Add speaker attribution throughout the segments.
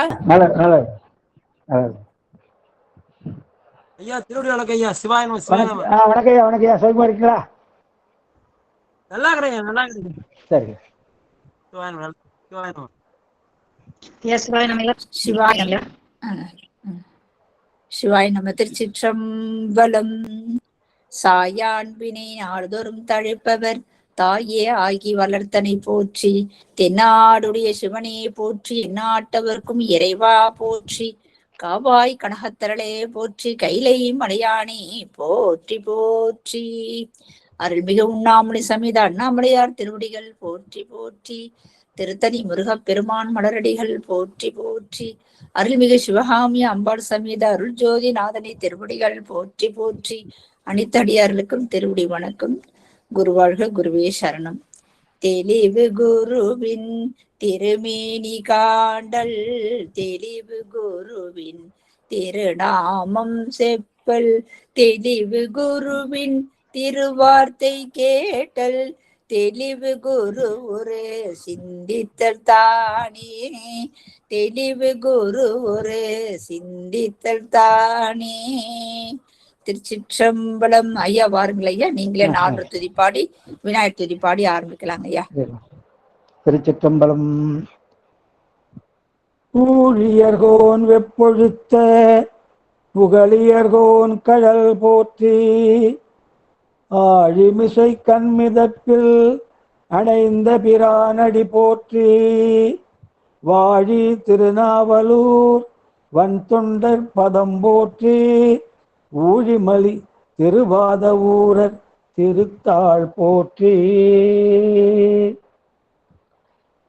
Speaker 1: ஐயா திருவடி வணக்கம் ஐயா. சிவாய நம.
Speaker 2: வணக்கம் ஐயா. வணக்கம் ஐயா. சௌகரியமா இருக்கீங்களா?
Speaker 1: நல்லா இருக்கிறேன். நல்லா இருக்கிறேன்.
Speaker 2: சரி.
Speaker 1: சிவாய நம. சிவாய நம.
Speaker 3: சிவாய நம. சிவாய நம. சிவாய நம. திருச்சிற்றம்பலம். சாயான்பினை நாள்தோறும் தழைப்பவர் தாயே ஆகி வளர்த்தனை போற்றி. தென்னாடுடைய சிவனே போற்றி. எந்நாட்டவர்க்கும் இறைவா போற்றி. காவாய் கனகத்தரளே போற்றி. கைலை மலையானே போற்றி போற்றி. அருள்மிகு உண்ணாமலை சமேத அண்ணாமலையார் திருவடிகள் போற்றி போற்றி. திருத்தணி முருகப் பெருமான் மலரடிகள் போற்றி போற்றி. அருள்மிகு சிவகாமி அம்பாள் சமேத அருள் ஜோதி நாதனை திருவடிகள் போற்றி போற்றி. அனைத்தடியார்களுக்கும் திருவடி வணக்கம். குருவாழ்க. குருவே சரணம். தெளிவு குருவின் திருமேனி காண்டல் தெளிவு குருவின் திருநாமம் செப்பல் தெளிவு குருவின் திருவார்த்தை கேட்டல் தெளிவு குரு ஒரு சிந்தித்தல் தானே தெளிவு குரு ஒரு சிந்தித்தல் தானே. திருச்சிற்றம்பலம். ஐயா வாருங்கள் ஐயா. நீங்களே 4 துதிப்பாடி விநாயகர் துதிப்பாடி ஆரம்பிக்கலாங்க ஐயா.
Speaker 2: திருச்சிற்றம்பலம். ஊழியர்கோன் வெப்பொழுத்த புகழியர்கோன் கடல் போற்றி. ஆழிமிசை கண்மிதப்பில் அணைந்த பிரானடி போற்றி. வாழி திருநாவலூர் வன்தொண்டர் பதம் போற்றி. ஊழிமலி திருவாத ஊரர் திருத்தாள் போற்றி.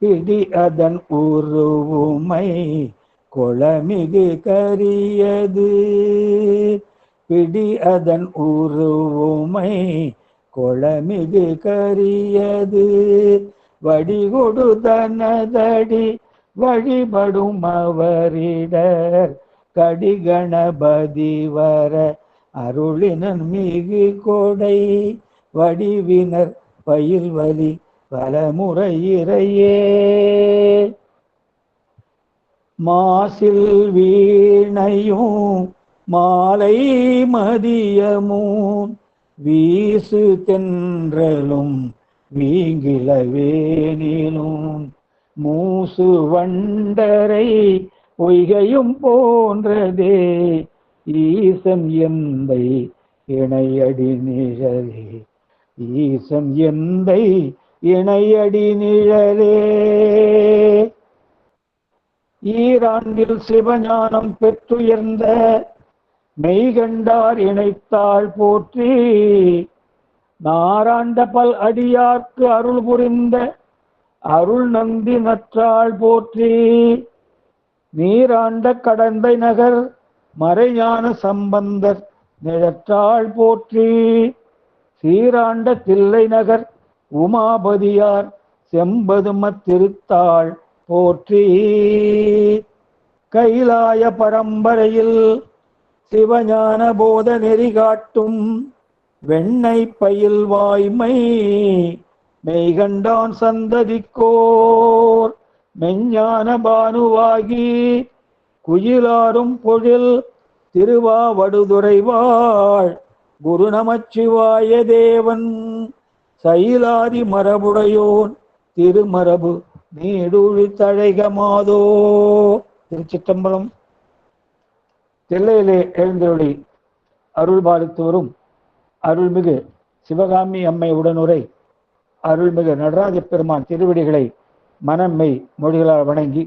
Speaker 2: பிடி அதன் உருவுமை கொளமிகு கரியது. பிடி அதன் உருவுமை கொளமிகு கரியது. வடிகொடு தனதடி வழிபடும் அவரிடர் கடிகணபதி வர அருளினன் மிகு கொடை. வடிவினர் பயில்வலி பலமுறை இறையே. மாசில் வீணையும் மாலை மதியமும் வீசு தென்றலும் வீங்கிலவேனிலும் மூசு வண்டரை பொய்கையும் போன்றதே. ஈசன் எந்தை இணையடி நிழலே. ஈசன் எந்தை இணையடி நிழலே. ஈராண்டில் சிவஞானம் பெற்றுயர்ந்த மெய்கண்டார் இணைத்தாள் போற்றி. நாராண்ட பல் அடியார்க்கு அருள் புரிந்த அருள் நந்தி நற்றாள் போற்றி. நீராண்ட கடந்தை நகர் மறைஞான சம்பந்தர் நிழற்றாள் போற்றி. சீராண்ட தில்லை நகர் உமாபதியார் செம்பதும திருத்தாள் போற்றி. கைலாய பரம்பரையில் சிவஞான போத நெறி காட்டும் வெண்ணை பயில் வாய்மை மெய்கண்டான் சந்ததிக்கோர் மெஞ்ஞான பானுவாகி குயிலாரும் பொழில் திருவாவடுதுறைவாள் குரு நமச்சிவாய தேவன் சயிலாதி மரபுடையோன் திருமரபு நீடுழி தழைகமாதோ. திருச்சிற்றம்பலம். தில்லையிலே எழுந்தருளி அருள் பாலித்து வரும் அருள்மிகு சிவகாமி அம்மை உடனுரை அருள்மிகு நடராஜ பெருமான் திருவடிகளை மனம்மை மொழிகளால் வணங்கி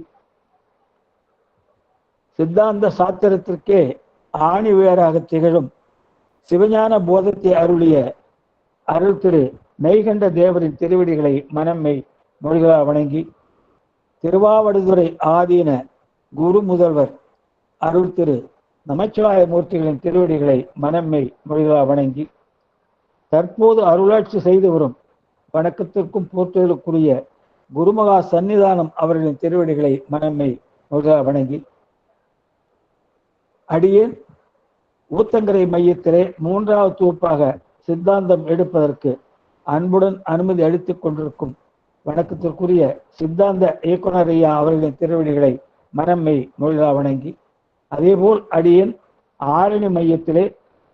Speaker 2: சித்தாந்த சாத்திரத்திற்கே ஆணி வேறாக திகழும் சிவஞான போதத்தை அருளிய அருள் திரு மெய்கண்ட தேவரின் திருவடிகளை மனம்மை மொழிகளால் வணங்கி திருவாவடுதுறை ஆதீன குரு முதல்வர் அருள் திரு நமச்சிவாய மூர்த்திகளின் திருவடிகளை மனம்மை மொழிகளால் வணங்கி தற்போது அருளாட்சி செய்து வரும் வணக்கத்திற்கும் போற்றுதலுக்குரிய குருமகா சன்னிதானம் அவர்களின் திருவடிகளை மனம்மை மொழிகளால் வணங்கி அடியேன் ஊத்தங்கரை மையத்திலே 3வது தொகுப்பாக சித்தாந்தம் எடுப்பதற்கு அன்புடன் அனுமதி அளித்துக் கொண்டிருக்கும் வணக்கத்திற்குரிய சித்தாந்த இயக்குனர் ஐயா அவர்களின் திருவடிகளை மனம்மை நூலா வணங்கி, அதேபோல் அடியேன் ஆரணி மையத்திலே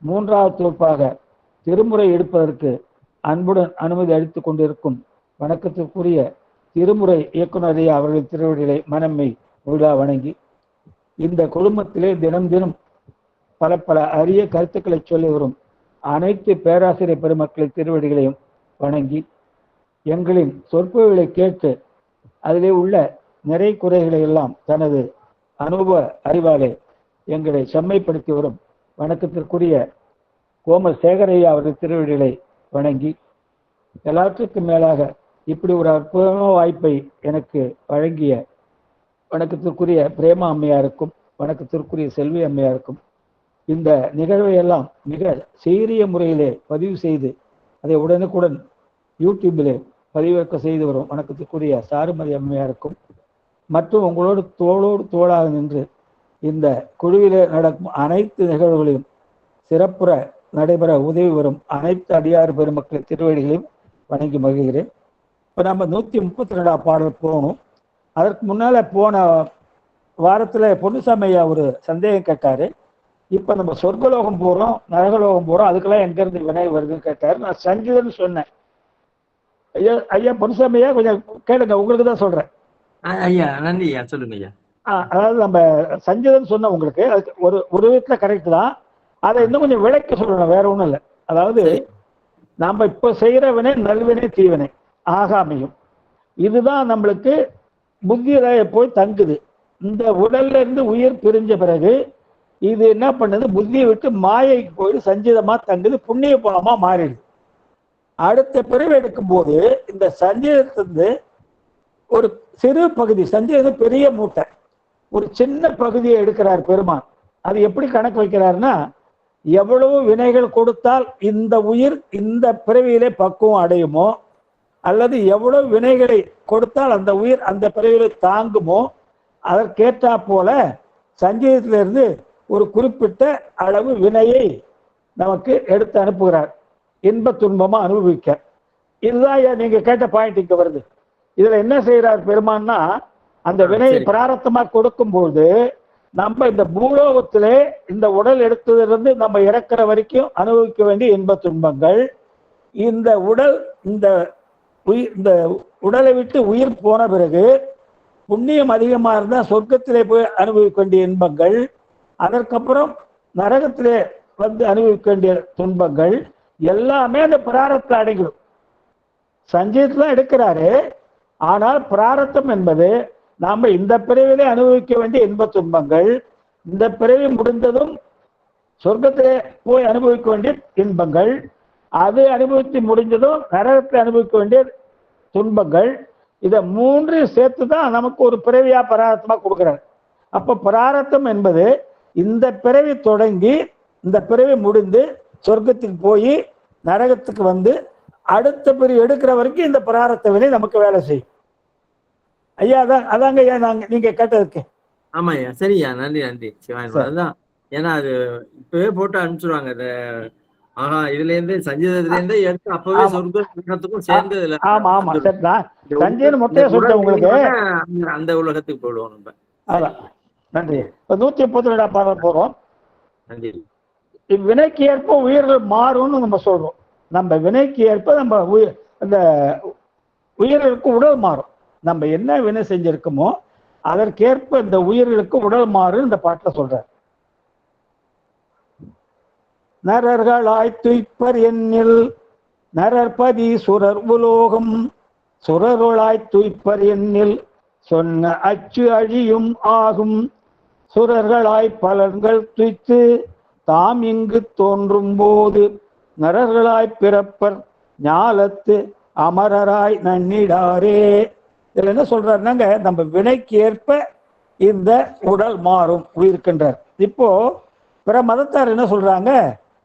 Speaker 2: 3வது தொகுப்பாக திருமுறை எடுப்பதற்கு அன்புடன் அனுமதி அளித்துக் கொண்டிருக்கும் வணக்கத்திற்குரிய திருமுறை இயக்குநரே அவர்கள் திருவடிகளை மனம்மை நூலா வணங்கி, இந்த குழுமத்திலே தினம் தினம் பல பல அரிய கருத்துக்களை சொல்லி வரும் அனைத்து பேராசிரியர் பெருமக்களின் திருவடிகளையும் வணங்கி, எங்களின் சொற்பொழிகளை கேட்டு அதிலே உள்ள நிறை குறைகளை எல்லாம் தனது அனுபவ அறிவாலே எங்களை செம்மைப்படுத்தி வரும் வணக்கத்திற்குரிய கோமல் சேகரையா அவர்கள் திருவடிகளை வணங்கி, எல்லாற்றுக்கும் மேலாக இப்படி ஒரு அற்புதமான வாய்ப்பை எனக்கு வழங்கிய வணக்கத்திற்குரிய பிரேமா அம்மையாருக்கும் வணக்கத்திற்குரிய செல்வி அம்மையாருக்கும் இந்த நிகழ்வை எல்லாம் மிக சீரிய முறையிலே பதிவு செய்து அதை உடனுக்குடன் யூடியூபிலே பதிவிறக்க செய்து வரும் வணக்கத்திற்குரிய சாருமதி அம்மையாருக்கும் மற்றும் உங்களோடு தோளோடு தோளாக நின்று இந்த குழுவிலே நடக்கும் அனைத்து நிகழ்வுகளையும் சிறப்புற நடைபெற உதவி வரும் அனைத்து அடியார் பெருமக்களின் திருவடிகளையும் வணங்கி மகிழ்கிறேன். இப்போ நம்ம 132ஆம் பாடல் போகணும். அதற்கு முன்னால போன வாரத்தில் பொன்னுசாமி ஐயா ஒரு சந்தேகம் கேட்டாரு. இப்போ நம்ம சொர்க்கலோகம் போகிறோம், நரகலோகம் போகிறோம், அதுக்கெல்லாம் எங்கேருந்து வினை வருதுன்னு கேட்டாரு. நான் சஞ்சீதன்னு சொன்னேன். ஐயா ஐயா பொன்னுசாமி ஐயா கொஞ்சம் கேளுங்க, உங்களுக்கு தான் சொல்கிறேன்.
Speaker 1: ஐயா நன்றி ஐயா, சொல்லுங்க ஐயா.
Speaker 2: அதாவது நம்ம சஞ்சீதன் சொன்ன உங்களுக்கு அதுக்கு ஒரு விதத்தில் கரெக்ட் தான். அதை இன்னும் கொஞ்சம் விளக்கி சொல்லணும், வேற ஒன்றும் இல்லை. அதாவது நம்ம இப்போ செய்கிற வினை நல்வினை தீவினை ஆகாமையும் இதுதான் நம்மளுக்கு புத்தியில போய் தங்குது. இந்த உடல்ல இருந்து உயிர் பிரிஞ்ச பிறகு இது என்ன பண்ணுது, புத்தியை விட்டு மாயைக்கு போயிட்டு சஞ்சீதமா தங்குது, புண்ணிய பாவமா மாறிடுது. அடுத்த பிறகு எடுக்கும் போது இந்த சஞ்சீதத்திலிருந்து ஒரு சிறு பகுதி, சஞ்சீதம் பெரிய மூட்டை, ஒரு சின்ன பகுதியை எடுக்கிறார் பெருமான். அது எப்படி கணக்கு வைக்கிறாருன்னா, எவ்வளவு வினைகள் கொடுத்தால் இந்த உயிர் இந்த பிறவியிலே பக்குவம் அடையுமோ, அல்லது எவ்வளவு வினைகளை கொடுத்தால் அந்த உயிர் அந்த பிறவியிலே தாங்குமோ, அதற்கேற்றா போல சஞ்சீதத்திலிருந்து ஒரு குறிப்பிட்ட அளவு வினையை நமக்கு எடுத்து அனுப்புகிறார், இன்ப துன்பமா அனுபவிக்க. இதுதான் நீங்க கேட்ட பாயிண்ட் இங்க வருது. இதுல என்ன செய்யறார் பெருமான்னா, அந்த வினையை பிராரத்தமா கொடுக்கும்போது நம்ம இந்த பூலோகத்திலே இந்த உடல் எடுத்ததிலிருந்து நம்ம இறக்குற வரைக்கும் அனுபவிக்க வேண்டிய இன்ப துன்பங்கள், இந்த உடல் இந்த உடலை விட்டு உயிர் போன பிறகு புண்ணியம் அதிகமா இருந்தா சொர்க்கத்திலே போய் அனுபவிக்க வேண்டிய இன்பங்கள், அதற்கப்புறம் நரகத்திலே வந்து அனுபவிக்க வேண்டிய துன்பங்கள் எல்லாமே அந்த பிராரத்தில் அடங்கிடும். சஞ்சீதத்தான் எடுக்கிறாரு. ஆனால் பிராரத்தம் என்பது நாம இந்த பிறவிலே அனுபவிக்க வேண்டிய இன்ப துன்பங்கள், இந்த பிறவி முடிந்ததும் சொர்க்கத்திலே போய் அனுபவிக்க வேண்டிய இன்பங்கள், அது அனுபவித்து முடிஞ்சதும் நரகத்தில் அனுபவிக்க வேண்டிய துன்பங்கள், இதை மூன்று சேர்த்து தான் நமக்கு ஒரு பிறவியா பிராரத்தமா கொடுக்குறாரு. அப்ப பிராரத்தம் என்பது இந்த பிறவி தொடங்கி இந்த பிறவி முடிந்து சொர்க்கத்துக்கு போய் நரகத்துக்கு வந்து அடுத்த பிறவி எடுக்கிற வரைக்கும் இந்த பிராரத்த வினை நமக்கு வேலை செய்யும். ஐயா அதாங்க ஐயா நீங்க கேட்டதுக்கு.
Speaker 1: ஆமா ஐயா, சரியா, நன்றி நன்றி சிவாயன். அதுதான், ஏன்னா அது இப்பவே போட்டு அனுப்பிச்சிருவாங்க. ஆஹா, இதுல இருந்து சஞ்சீதத்துல இருந்து எடுத்து அப்பவே சொர்க்கத்துக்கும் சேர்ந்து
Speaker 2: ஆமா ஆமா சரிதான். சஞ்சீதன் மொட்டையா சொல்லிட்டேன் உங்களுக்கு,
Speaker 1: அந்த உலகத்துக்கு போடுவோம் நம்ம. அதான்
Speaker 2: நன்றி. 132ஆம் பாடல் போறோம்.
Speaker 1: நன்றி.
Speaker 2: இவ்வினைக்கு ஏற்ப உயிர்கள் மாறும்னு நம்ம சொல்றோம். நம்ம வினைக்கு ஏற்ப நம்ம அந்த உயிர்களுக்கு உடல் மாறும். நம்ம என்ன வினை செஞ்சிருக்கோமோ அதற்கேற்ப இந்த உயிர்களுக்கு உடல் மாறும் இந்த பாட்டில் சொல்ற. நரர்களாய் துய்ப்பர் எண்ணில் நரற்பதி சுரர் உலோகம், சுரருளாய் துய்ப்பர் எண்ணில் சொன்ன அச்சு அழியும் ஆகும், சுரர்களாய் பலன்கள் துய்த்து தாம் இங்கு தோன்றும் போது நரர்களாய் பிறப்பர் ஞாலத்து அமரராய் நன்னிடாரே. இதுல என்ன சொல்றாருனாங்க, நம்ம வினைக்கு ஏற்ப இந்த உடல் மாறும் உயிருக்கின்றார். இப்போ பிற மதத்தார் என்ன சொல்றாங்க,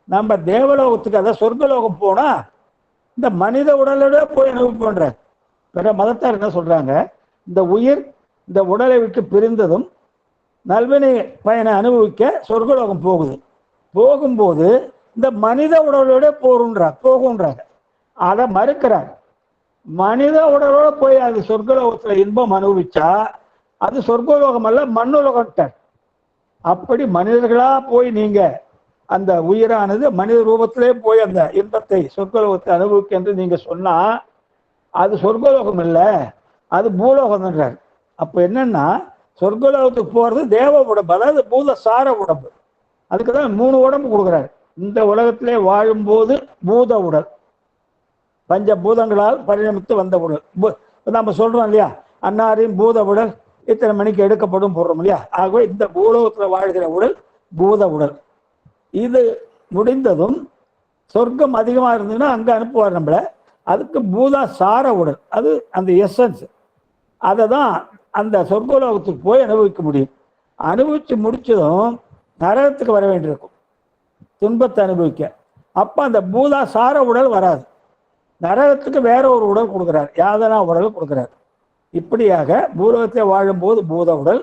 Speaker 2: நம்ம தேவலோகத்துக்கு அதாவது சொர்க்கலோகம் போனா இந்த மனித உடலோட போய் அனுபவிப்போன்ற. பிற மதத்தார் என்ன சொல்றாங்க, இந்த உயிர் இந்த உடலை விட்டு பிரிந்ததும் நல்வினை பயனை அனுபவிக்க சொர்க்கலோகம் போகுது. போகும்போது இந்த மனித உடலோட போகுன்றாங்க. அதை மறுக்கிறாங்க. மனித உடலோட போய் அது சொர்க்கலோகத்துல இன்பம் அனுபவிச்சா அது சொர்க்கலோகம் அல்ல, மண்ணுலகம். அப்படி மனிதர்களா போய் நீங்க அந்த உயிரானது மனித ரூபத்திலே போய் அந்த இன்பத்தை சொர்க்கலோகத்தை அனுபவிக்க என்று நீங்க சொன்னா அது சொர்க்கலோகம் இல்லை, அது பூலோகம் என்றார். அப்ப என்னன்னா சொர்க்கலோகத்துக்கு போறது தேவ உடம்பு, அதாவது பூத சார உடம்பு. அதுக்குதான் 3 உடம்பு கொடுக்குறாரு. இந்த உலகத்திலே வாழும்போது பூத உடல், பஞ்ச பூதங்களால் பரிணமித்து வந்த உடல். நம்ம சொல்றோம் இல்லையா, அன்னாரின் பூத உடல் இத்தனை மணிக்கு எடுக்கப்படும் போடுறோம் இல்லையா. ஆகவே இந்த பூலோகத்துல வாழ்கிற உடல் பூத உடல். இது முடிந்ததும் சொர்க்கம் அதிகமா இருந்ததுன்னா அங்க அனுப்புவார் நம்மள. அதுக்கு பூதா சார உடல், அது அந்த எசன்ஸ். அதை தான் அந்த சொர்க்கலோகத்துக்கு போய் அனுபவிக்க முடியும். அனுபவிச்சு முடிச்சதும் நரகத்துக்கு வர வேண்டியிருக்கும் துன்பத்தை அனுபவிக்க. அப்ப அந்த பூதா சார உடல் வராது, நரகத்துக்கு வேற ஒரு உடல் கொடுக்குறார், யாதனா உடல் கொடுக்குறார். இப்படியாக பூலோகத்தை வாழும்போது பூத உடல்,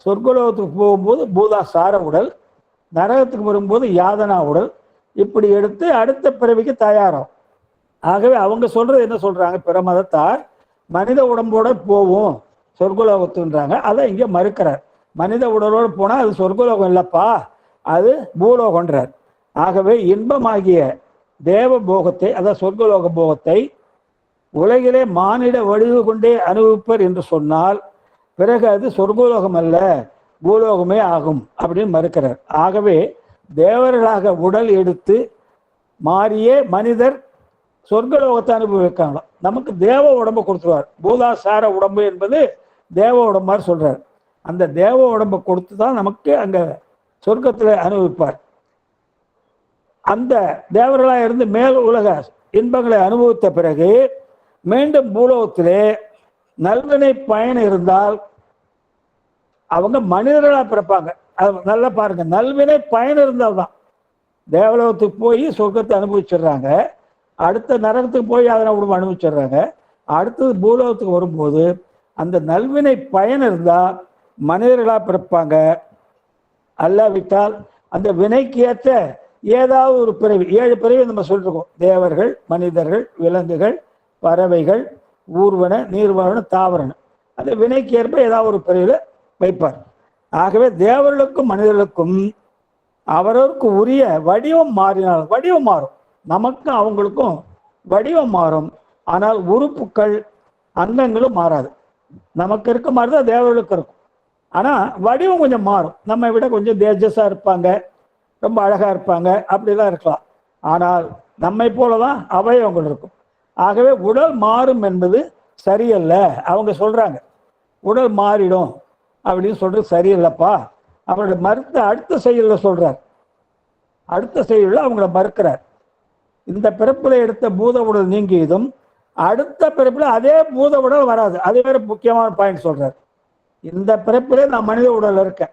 Speaker 2: சொர்க்கலோகத்துக்கு போகும்போது பூதா சார உடல், நரகத்துக்கு வரும்போது யாதனா உடல், இப்படி எடுத்து அடுத்த பிறவிக்கு தயாராகும். ஆகவே அவங்க சொல்றது என்ன சொல்றாங்க, பிற மதத்தார் மனித உடம்போட போவோம் சொர்க்கலோகத்துன்றாங்க. அதை இங்க மறுக்கிறார். மனித உடலோடு போனா அது சொர்க்கலோகம் இல்லப்பா, அது பூலோகன்றார். ஆகவே இன்பமாகிய தேவ போகத்தை, அதாவது சொர்க்கலோக போகத்தை உலகிலே மானிட வடிவு கொண்டே அனுபவிப்பர் என்று சொன்னால் பிறகு அது சொர்க்கலோகம் அல்ல, பூலோகமே ஆகும் அப்படின்னு மறுக்கிறார். ஆகவே தேவர்களாக உடல் எடுத்து மாறியே மனிதர் சொர்க்கலோகத்தை அனுபவிக்காங்க. நமக்கு தேவ உடம்பை கொடுத்துருவார். பூதாசார உடம்பு என்பது தேவ உடம்பாரு சொல்றார். அந்த தேவ உடம்பை கொடுத்து தான் நமக்கு அங்க சொர்க்கத்துல அனுபவிப்பார். அந்த தேவர்களாக இருந்து மேல் உலக இன்பங்களை அனுபவித்த பிறகு மீண்டும் பூலோகத்திலே நல்வினை பயன் இருந்தால் அவங்க மனிதர்களா பிறப்பாங்க. நல்லா பாருங்க, நல்வினை பயன் இருந்தால்தான் தேவலோகத்துக்கு போய் சொர்க்கத்தை அனுபவிச்சிடுறாங்க, அடுத்த நரகத்துக்கு போய் அதனை உடம்பு அனுபவிச்சிடுறாங்க. அடுத்தது பூலோகத்துக்கு வரும்போது அந்த நல்வினை பயன் இருந்தா மனிதர்களா பிறப்பாங்க. அல்லாவிட்டால் அந்த வினைக்கு ஏற்ற ஏதாவது ஒரு பிறவி, 7 பிறவி நம்ம சொல்லிருக்கோம், தேவர்கள், மனிதர்கள், விலங்குகள், பறவைகள், ஊர்வன, நீர்வன, தாவரன, அந்த வினைக்கு ஏற்ப ஏதாவது ஒரு பிறவில வைப்பார். ஆகவே தேவர்களுக்கும் மனிதர்களுக்கும் அவரவருக்கு உரிய வடிவம் மாறினால் வடிவம் மாறும், நமக்கும் அவங்களுக்கும் வடிவம் மாறும். ஆனால் உறுப்புகள் அங்கங்களும் மாறாது. நமக்கு இருக்க மாதிரி தான் தேவர்களுக்கு இருக்கும். ஆனா வடிவம் கொஞ்சம் மாறும். நம்ம விட கொஞ்சம் தேஜஸா இருப்பாங்க, ரொம்ப அழகா இருப்பாங்க, அப்படிலாம் இருக்கலாம். ஆனால் நம்மை போலதான் அவயவங்கள் இருக்கும். ஆகவே உடல் மாறும் என்பது சரியல்ல. அவங்க சொல்றாங்க உடல் மாறிடும் அப்படின்னு சொல்றது சரியில்லைப்பா. அவங்களோட மறுத்த அடுத்த செயலில் சொல்றார். அடுத்த செயலில் அவங்கள மறுக்கிறார். இந்த பிறப்புல எடுத்த பூத உடல் நீங்கியதும் அடுத்த பிறப்புல அதே பூத உடல் வராது. அது வேற முக்கியமான பாயிண்ட் சொல்றார். இந்த பிறப்பிலே நான் மனித உடல் இருக்கேன்,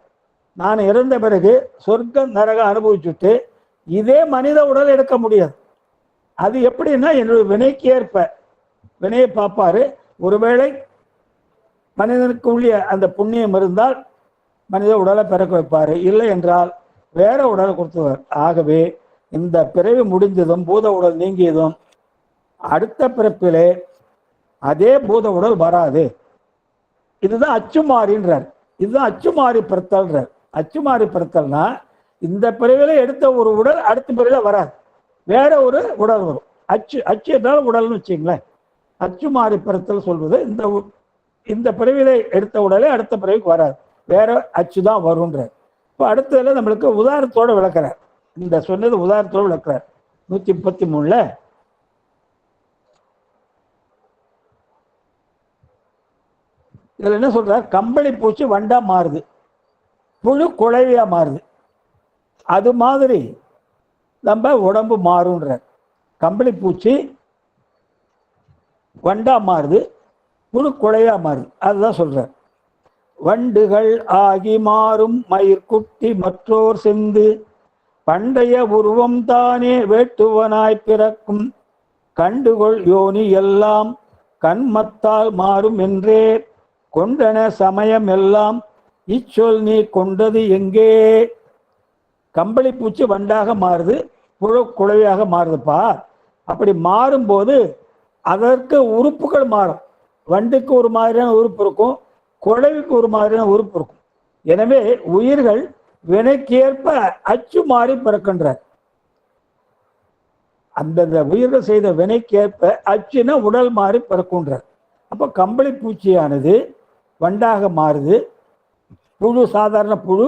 Speaker 2: நான் இறந்த பிறகு சொர்க்கம் நரகம் அனுபவிச்சுட்டு இதே மனித உடல் எடுக்க முடியாது. அது எப்படின்னா என்னுடைய வினைக்கு ஏற்ப வினையை பார்ப்பாரு. ஒருவேளை மனிதனுக்கு உள்ள அந்த புண்ணியம் இருந்தால் மனித உடலை பிறக்க வைப்பாரு, இல்லை என்றால் வேற உடலை கொடுத்துவார். ஆகவே இந்த பிறவி முடிந்ததும் பூத உடல் நீங்கியதும் அடுத்த பிறப்பிலே அதே பூத உடல் வராது. இதுதான் அச்சுமாறின்றார். இதுதான் அச்சுமாறி பிறத்தல்ன்றார். அச்சுமாறி பிறத்தல்னா இந்த பிறவில எடுத்த ஒரு உடல் அடுத்த பிறவில வராது, வேற ஒரு உடல் வரும். அச்சு என்றால் உடல்னு வச்சுங்களேன். அச்சுமாறி பிறத்தல் சொல்வது இந்த பிறவில எடுத்த உடலே அடுத்த பிறவிக்கு வராது, வேற அச்சு தான் வரும்ன்றார். இப்போ அடுத்ததுல நம்மளுக்கு உதாரணத்தோட விளக்குறார். இந்த சொன்னது உதாரணத்தோடு விளக்குறார். 133ல இதுல என்ன சொல்றார், கம்பளி பூச்சி வண்டா மாறுது, புழு குழவியா மாறுது, அது மாதிரி நம்ம உடம்பு மாறுன்றார். கம்பளி பூச்சி வண்டா மாறுது, புழு குழையா மாறுது, அதுதான் சொல்றார். வண்டுகள் ஆகி மாறும் மயிர்குட்டி மற்றோர் செந்து பண்டைய உருவம் தானே வேட்டுவனாய் பிறக்கும் கண்டுகொள் யோனி எல்லாம் கண்மத்தால் மாறும் என்றே கொண்டன சமயம் எல்லாம் இச்சொல் நீ கொண்டது எங்கே. கம்பளி பூச்சி வண்டாக மாறுது, புழு குழவியாக மாறுதுப்பா. அப்படி மாறும்போது அதற்கு உறுப்புகள் மாறும். வண்டுக்கு ஒரு மாதிரியான உறுப்பு இருக்கும், குழவிக்கு ஒரு மாதிரியான உறுப்பு இருக்கும். எனவே உயிர்கள் வினைக்கேற்ப அச்சு மாறி பிறக்கின்றார். அந்தந்த உயிர்கள் செய்த வினைக்கேற்ப அச்சுனா உடல் மாறி பிறக்கின்றார். அப்போ கம்பளி பூச்சியானது வண்டாக மாறுது, புழு சாதாரண புழு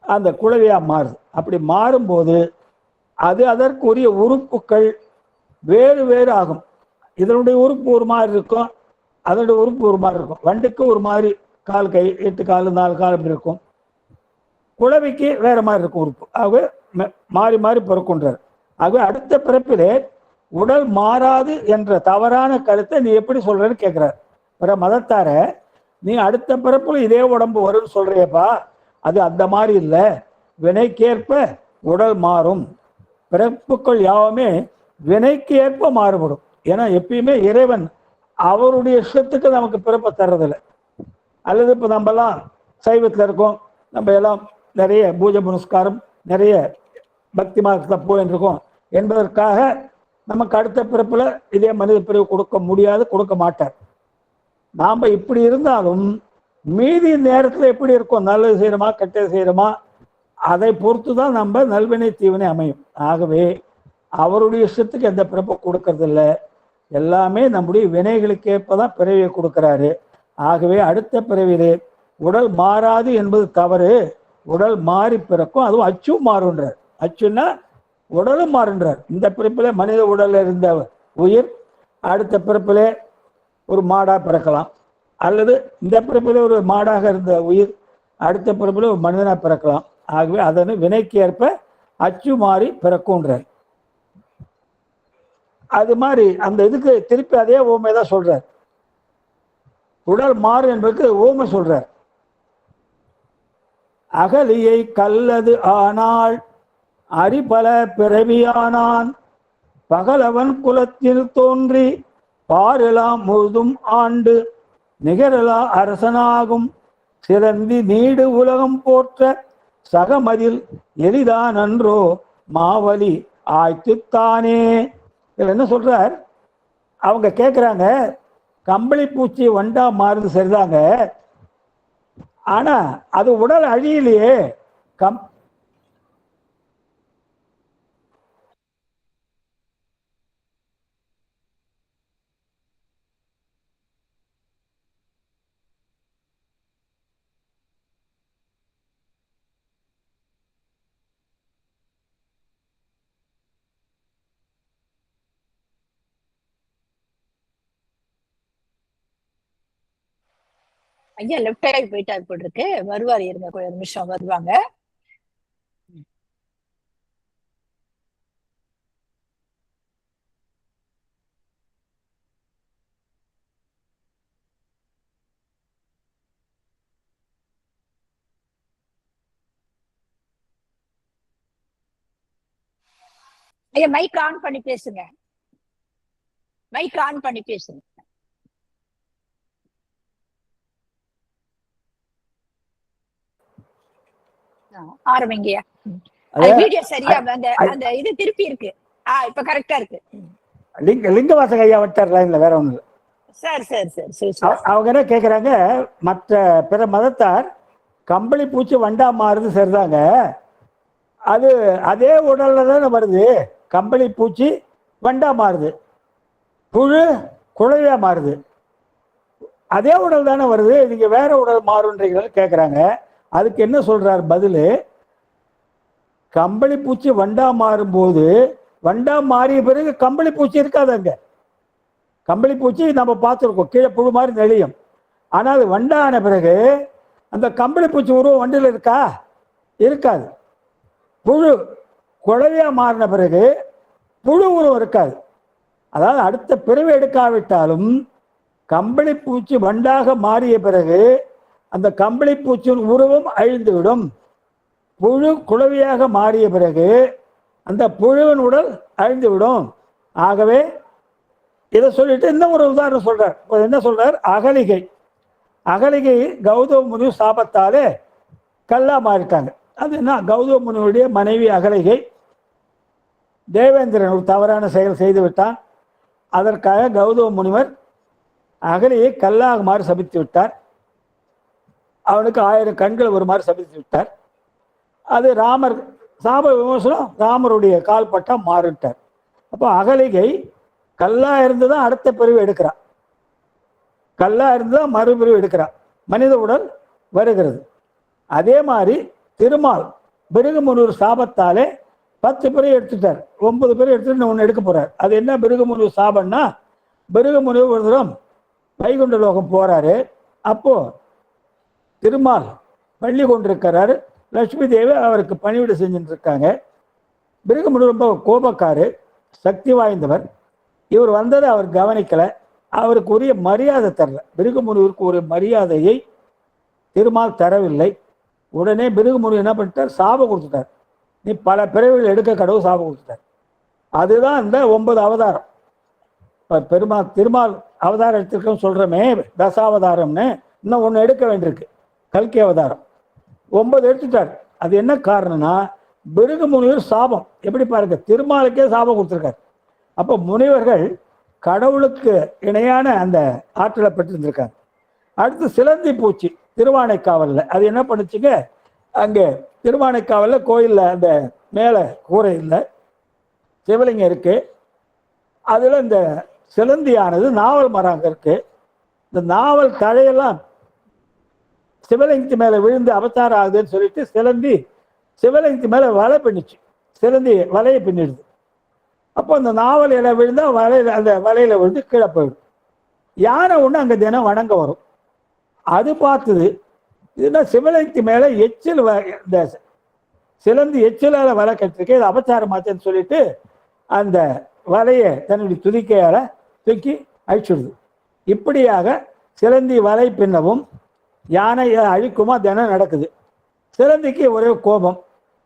Speaker 2: அந்த குளவியா மாறுது. அப்படி மாறும்போது அது அதற்குரிய உறுப்புகள் வேறு வேறு ஆகும். இதனுடைய உறுப்பு ஒரு மாதிரி இருக்கும், அதனுடைய உறுப்பு ஒரு மாதிரி இருக்கும். வண்டுக்கு ஒரு மாதிரி கால் கை 8 கால் 4 கால் அப்படி இருக்கும், குளவிக்கு வேற மாதிரி இருக்கும் உறுப்பு. ஆகவே மாறி மாறி பிறக்கின்றார். ஆகவே அடுத்த பிறப்பிலே உடல் மாறாது என்ற தவறான கருத்தை நீ எப்படி சொல்றன்னு கேட்கிறார். பிற மதத்தார நீ அடுத்த பிறப்புல இதே உடம்பு வரும்னு சொல்றியப்பா, அது அந்த மாதிரி இல்லை, வினைக்கேற்ப உடல் மாறும். பிறப்புகள் யாவுமே வினைக்கு ஏற்ப மாறுபடும். ஏன்னா எப்பயுமே இறைவன் அவருடைய இஷ்டத்துக்கு நமக்கு பிறப்பை தர்றதில்லை. அல்லது இப்போ நம்மலாம் சைவத்தில் இருக்கோம், நம்ம எல்லாம் நிறைய பூஜை புனஸ்காரம் நிறைய பக்தி மார்க்கத்தில் போயின்னு இருக்கோம் என்பதற்காக நமக்கு அடுத்த பிறப்புல இதே மனித பிரிவு கொடுக்க முடியாது, கொடுக்க மாட்டார். நாம் இப்படி இருந்தாலும் மீதி நேரத்தில் எப்படி இருக்கும், நல்லது செய்யணுமா கெட்டது செய்யணுமா அதை பொறுத்து தான் நம்ம நல்வினை தீவினை அமையும். ஆகவே அவருடைய இஷ்டத்துக்கு எந்த பிறப்பை கொடுக்கறதில்ல, எல்லாமே நம்முடைய வினைகளுக்கேற்பதான் பிறவியை கொடுக்கிறாரு. ஆகவே அடுத்த பிறவிலே உடல் மாறாது என்பது தவறு, உடல் மாறி பிறக்கும், அதுவும் அச்சும் மாறுன்றார். அச்சுன்னா உடலும் மாறுன்றார். இந்த பிறப்பிலே மனித உடல் இருந்த உயிர் அடுத்த பிறப்பிலே ஒரு மாடா பிறக்கலாம், அல்லது இந்த பிறப்பிலே ஒரு மாடாக இருந்த உயிர் அடுத்த பிறப்பிலே ஒரு மனிதனா பிறக்கலாம். ஆகவே அதனை வினைக்கு ஏற்ப அச்சு மாறி பிறக்கும்ன்றார். அது மாதிரி அந்த இதுக்கு திருப்பி அதே ஓமை தான் சொல்றார். உடல் மாறு என்பதற்கு ஓமை சொல்றார். அகலியை கல்லது ஆனால் அரிபல பிறவியானான், பகலவன் குலத்தில் தோன்றி பாரெலாம் முழுதும் ஆண்டு நிகரலா அரசனாகும், சிறந்தி நீடு உலகம் போற்ற சகமதில் எளிதான் அன்றோ மாவலி ஆய்த்துத்தானே. இதுல என்ன சொல்றார், அவங்க கேட்குறாங்க, கம்பளி பூச்சி வண்டா மாறுது சரிதாங்க, ஆனா அது உடல் அழியிலேயே.
Speaker 3: ஐயா லெஃப்ட் சைடு போயிட்டாரு போட்டு இருக்கு, வருவார், இருங்க கொஞ்சம் நிமிஷம் வருவாங்க. ஐயா மைக் ஆன் பண்ணி பேசுங்க, மைக் ஆன் பண்ணி பேசுங்க. ஆரம்பிங்கய்யா. வீடியோ சரியா அந்த அந்த இது திருப்பி இருக்கு. இப்ப கரெக்டா இருக்கு.
Speaker 2: லிங்க வாசக ஐயா வட்டார் லைன்ல வேற ஒண்ணு.
Speaker 3: சரி சரி சரி சரி.
Speaker 2: அவங்க என்ன கேக்குறாங்க, மற்ற பிற மதத்தார் கம்பளி பூச்சி வண்டா மாறுது சரிதாங்க, அது அதே உடல்ல தானே வருது, கம்பளி பூச்சி வண்டா மாறுது, புழு குழவியா மாறுது, அதே உடல் தானே வருது, நீங்க வேற உடல் மாறுன்றீங்க கேட்குறாங்க. அதுக்கு என்ன சொல்றார் பதில், கம்பளி பூச்சி வண்டா மாறும்போது வண்டா மாறிய பிறகு கம்பளி பூச்சி இருக்காதுங்க. கம்பளி பூச்சி நம்ம பார்த்துருக்கோம், கீழே புழு மாதிரி நெளியும். ஆனால் அது வண்டான பிறகு அந்த கம்பளி பூச்சி உருவம் வண்டியில் இருக்கா, இருக்காது. புழு குழவியா மாறின பிறகு புழு உருவம் இருக்காது. அதாவது அடுத்த பிறவி எடுக்காவிட்டாலும் கம்பளி பூச்சி வண்டாக மாறிய பிறகு அந்த கம்பளி பூச்சியின் உருவம் அழிந்துவிடும். புழு குழவியாக மாறிய பிறகு அந்த புழுவின் உடல் அழிந்துவிடும். ஆகவே இதை சொல்லிட்டு இன்னும் ஒரு உதாரணம் சொல்றார். என்ன சொல்றார், அகலிகை. அகலிகை கௌதம முனி சாபத்தாலே கல்லா மாறிட்டாங்க. அது என்ன, கௌதம முனியுடைய மனைவி அகலிகை தேவேந்திரன் ஒரு தவறான செயல் செய்து விட்டான். அதற்காக கௌதம முனிவர் அகலியை கல்லாக மாறி சபித்து விட்டார். அவனுக்கு 1000 கண்கள் ஒரு மாதிரி சபித்து விட்டார். அது ராமர் சாப விமோசனம், ராமருடைய கால்பட்டா மாறிட்டார். அப்போ அகலிகை கல்லா இருந்துதான் அடுத்த பிரிவு எடுக்கிறான், கல்லா இருந்துதான் மறுபிரிவு எடுக்கிறான், மனித உடல் வருகிறது. அதே மாதிரி திருமால் பிருகுமுனிவர் சாபத்தாலே 10 பிரிவு எடுத்துட்டார், 9 பிரிவு எடுத்துட்டு ஒன்று எடுக்க போறார். அது என்ன பிருகுமுனிவர் சாபம்னா, பிருகுமுனிவர் ஒரு தரம் வைகுண்ட லோகம் போறாரு. அப்போ திருமால் பள்ளி கொண்டிருக்கிறாரு, லட்சுமி தேவி அவருக்கு பணிவிடை செஞ்சுட்டு இருக்காங்க. பிருகுமுனிவர் ரொம்ப கோபக்காரு, சக்தி வாய்ந்தவர். இவர் வந்ததை அவர் கவனிக்கல, அவருக்கு உரிய மரியாதை தரல. பிருகுமுனிவருக்கு ஒரு மரியாதையை திருமால் தரவில்லை. உடனே பிருகுமுனி என்ன பண்ணிட்டார், சாபம் கொடுத்துட்டார். நீ பல பிறவிகள் எடுக்க கடவுள் சாபம் கொடுத்துட்டார். அதுதான் இந்த 9 அவதாரம். திருமால் அவதாரம் எடுத்திருக்கோம் சொல்றமே, தசாவதாரம்னு. இன்னும் 1 எடுக்க வேண்டியிருக்கு, கல்கி அவதாரம். 9 எடுத்துட்டார். அது என்ன காரணம்னா, பிருகுமுனிவர் சாபம். எப்படி பாருங்க, திருமாலுக்கே சாபம் கொடுத்துருக்காரு. அப்போ முனிவர்கள் கடவுளுக்கு இணையான அந்த ஆற்றலை பெற்றிருந்திருக்காங்க. அடுத்து சிலந்தி பூச்சி திருவானைக்காவல்ல, அது என்ன பண்ணுச்சுங்க, அங்கே திருவானைக்காவல்ல கோயில்ல அந்த மேலே கூரையில் சிவலிங்கம் இருக்கு. அதுல இந்த சிலந்தியானது நாவல் மரம் அங்கே இருக்கு. இந்த நாவல் தழையெல்லாம் சிவலிங்கத்து மேல விழுந்து அவதாரம் ஆகுதுன்னு சொல்லிட்டு சிலந்தி சிவலிங்கத்து மேல வலை பின்னிச்சு, சிலந்தி வலையை பின்னிடுது. அப்போ அந்த நாவல் இலை விழுந்தா வலையில, அந்த வலையில விழுந்து கீழே போயிடும். யானை ஒன்று அங்கே தினம் வணங்க வரும். அது பார்த்தது, இதுனா சிவலிங்கத்து மேல எச்சில், இந்த சிலந்தி எச்சிலால வலை கட்டிருக்கேன், இது அபச்சாரமாச்சேன்னு சொல்லிட்டு அந்த வலையை தன்னுடைய துதிக்கையால தூக்கி அழிச்சுடுது. இப்படியாக சிலந்தி வலை பின்னவும் யானையை அழிக்குமா தினம் நடக்குது. சிலந்திக்கு ஒரே கோபம்.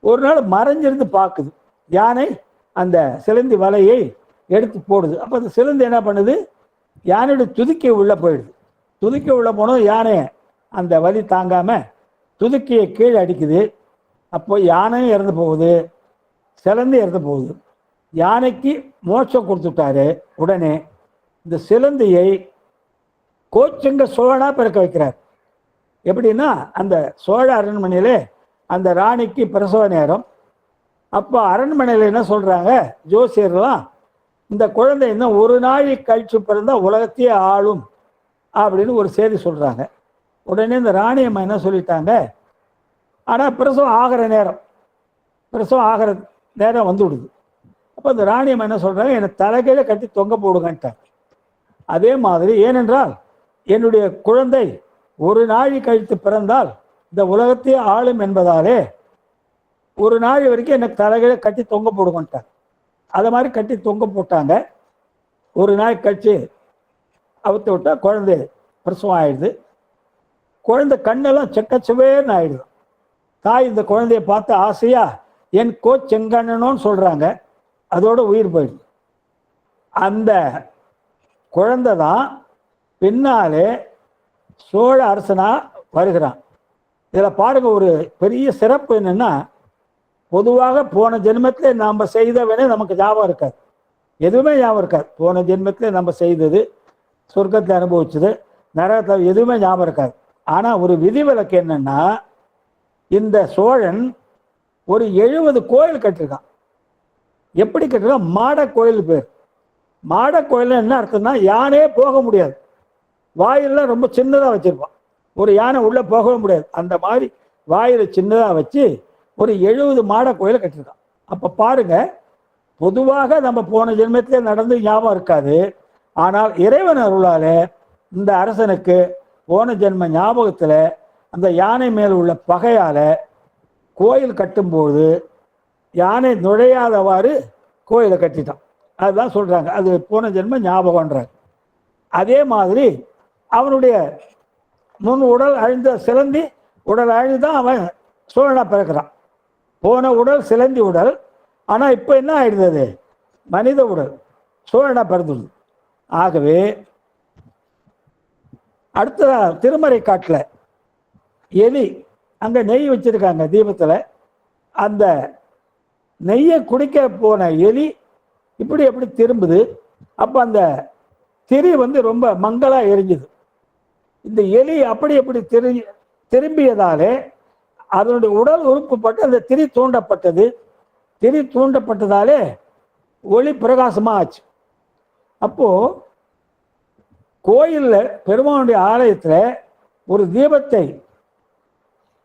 Speaker 2: ஒரு நாள் மறைஞ்சிருந்து பார்க்குது, யானை அந்த சிலந்தி வலையை எடுத்து போடுது. அப்போ அந்த சிலந்தி என்ன பண்ணுது, யானையுடைய துதிக்கை உள்ள போயிடுது. துதிக்கை உள்ள போனதும் யானை அந்த வலி தாங்காம துதிக்கையை கீழே அடிக்குது. அப்போ யானையும் இறந்து போகுது, சிலந்தி இறந்து போகுது. யானைக்கு மோட்சம் கொடுத்துட்டாரு. உடனே இந்த சிலந்தியை கோச்சங்க சோழனா பிறக்க வைக்கிறார். எப்படின்னா, அந்த சோழ அரண்மனையிலே அந்த ராணிக்கு பிரசவ நேரம். அப்போ அரண்மனையில் என்ன சொல்றாங்க ஜோசியர்லாம், இந்த குழந்தை இன்னும் 1 நாள் கழிச்சு பிறந்தா உலகத்தையே ஆளும் அப்படின்னு ஒரு செய்தி சொல்றாங்க. உடனே இந்த ராணியம்மா என்ன சொல்லிட்டாங்க, ஆனால் பிரசவம் ஆகிற நேரம் வந்து விடுது. அப்போ இந்த ராணியம்மா என்ன சொல்றாங்க, என்னை தலைகீழ கட்டி தொங்க போடுங்கன்ட்டாங்க. அதே மாதிரி, ஏனென்றால் என்னுடைய குழந்தை 1 நாள் கழித்து பிறந்தால் இந்த உலகத்தையே ஆளும் என்பதாலே 1 நாள் வரைக்கும் எனக்கு தலைகீழ கட்டி தொங்க போடுங்கன்ட்டாங்க. அதை மாதிரி கட்டி தொங்க போட்டாங்க. 1 நாள் கழிச்சு அவுத்து விட்டா குழந்தை பிரசவம் ஆயிடுது. குழந்தை கண்ணெல்லாம் செக்கச்சவேன்னு ஆயிடுது. தாய் இந்த குழந்தைய பார்த்து ஆசையா என் கோச்செங்கண்ணனோன்னு சொல்றாங்க. அதோட உயிர் போயிடுது. அந்த குழந்தை தான் பின்னாலே சோழ அரசனா வருகிறான். இதில் பாருங்க, ஒரு பெரிய சிறப்பு என்னன்னா, பொதுவாக போன ஜென்மத்திலே நாம் செய்தவனே நமக்கு ஞாபகம் இருக்காது, எதுவுமே ஞாபகம் இருக்காது. போன ஜென்மத்திலே நம்ம செய்தது, சொர்க்கத்தில் அனுபவிச்சது, நரகத்தில் எதுவுமே ஞாபகம் இருக்காது. ஆனால் ஒரு விதிவிலக்கு என்னன்னா, இந்த சோழன் ஒரு 70 கோயில் கட்டிருக்கான். எப்படி கட்டிருக்கான், மாட கோயில் பேர். மாட கோயில் என்ன அர்த்தம்னா, யானையே போக முடியாது, வாயிலெலாம் ரொம்ப சின்னதாக வச்சிருப்பான், ஒரு யானை உள்ள போகவே முடியாது. அந்த மாதிரி வாயில சின்னதாக வச்சு ஒரு 70 மாட கோயிலை கட்டிருக்கான். அப்போ பாருங்க, பொதுவாக நம்ம போன ஜென்மத்திலே நடந்து ஞாபகம் இருக்காது. ஆனால் இறைவன் அருளால இந்த அரசனுக்கு போன ஜென்ம ஞாபகத்தில் அந்த யானை மேல் உள்ள பகையால கோயில் கட்டும்போது யானை நுழையாதவாறு கோயிலை கட்டிட்டான். அதுதான் சொல்றாங்க, அது போன ஜென்ம ஞாபகம்ன்றாங்க. அதே மாதிரி அவனுடைய முன் உடல் அழிந்த சிலந்தி உடல் அழிந்துதான் அவன் சோழனா பிறக்கிறான். போன உடல் சிலந்தி உடல், ஆனால் இப்போ என்ன ஆயிடுது, மனித உடல் சோழனா பிறந்துடுது. ஆகவே அடுத்த திருமறை காட்டில் எலி, அங்கே நெய் வச்சிருக்காங்க தீபத்தில், அந்த நெய்யை குடிக்க போன எலி இப்படி எப்படி திரும்புது. அப்போ அந்த திரி ரொம்ப மங்களா எரிஞ்சுது. இந்த எலி அப்படி எப்படி திரும்பியதாலே அதனுடைய உடல் உறுப்புப்பட்டு அந்த திரி தூண்டப்பட்டது. திரி தூண்டப்பட்டதாலே ஒளி பிரகாசமா ஆச்சு. அப்போ கோயில்ல பெருமானுடைய ஆலயத்துல ஒரு தீபத்தை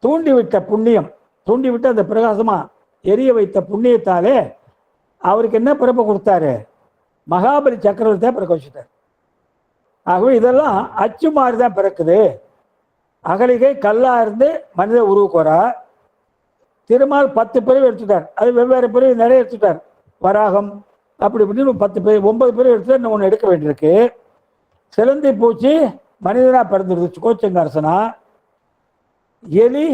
Speaker 2: தூண்டிவிட்ட புண்ணியம், தூண்டிவிட்டு அந்த பிரகாசமா எரிய வைத்த புண்ணியத்தாலே அவருக்கு என்ன பிறப்பு கொடுத்தாரு? மகாபலி சக்கரவர்த்தியா பிறக்க வச்சுட்டார். ஆகவே இதெல்லாம் அச்சு மாதிரி தான் பிறக்குது. அகலிகை கல்லா இருந்து மனித உருவுக்கு வரா. திருமால் 10 பிறவி எடுத்துட்டார். அது வெவ்வேறு பிறவி நிறைய எடுத்துட்டார். வராகம் அப்படி இப்படின்னு 10 பிறவி 9 பிறவி எடுத்துட்டார். இன்னும் ஒன்று எடுக்க வேண்டியிருக்கு. சிலந்தி பூச்சி மனிதனா பிறந்துருது கோச்சங்க அரசனா. எலி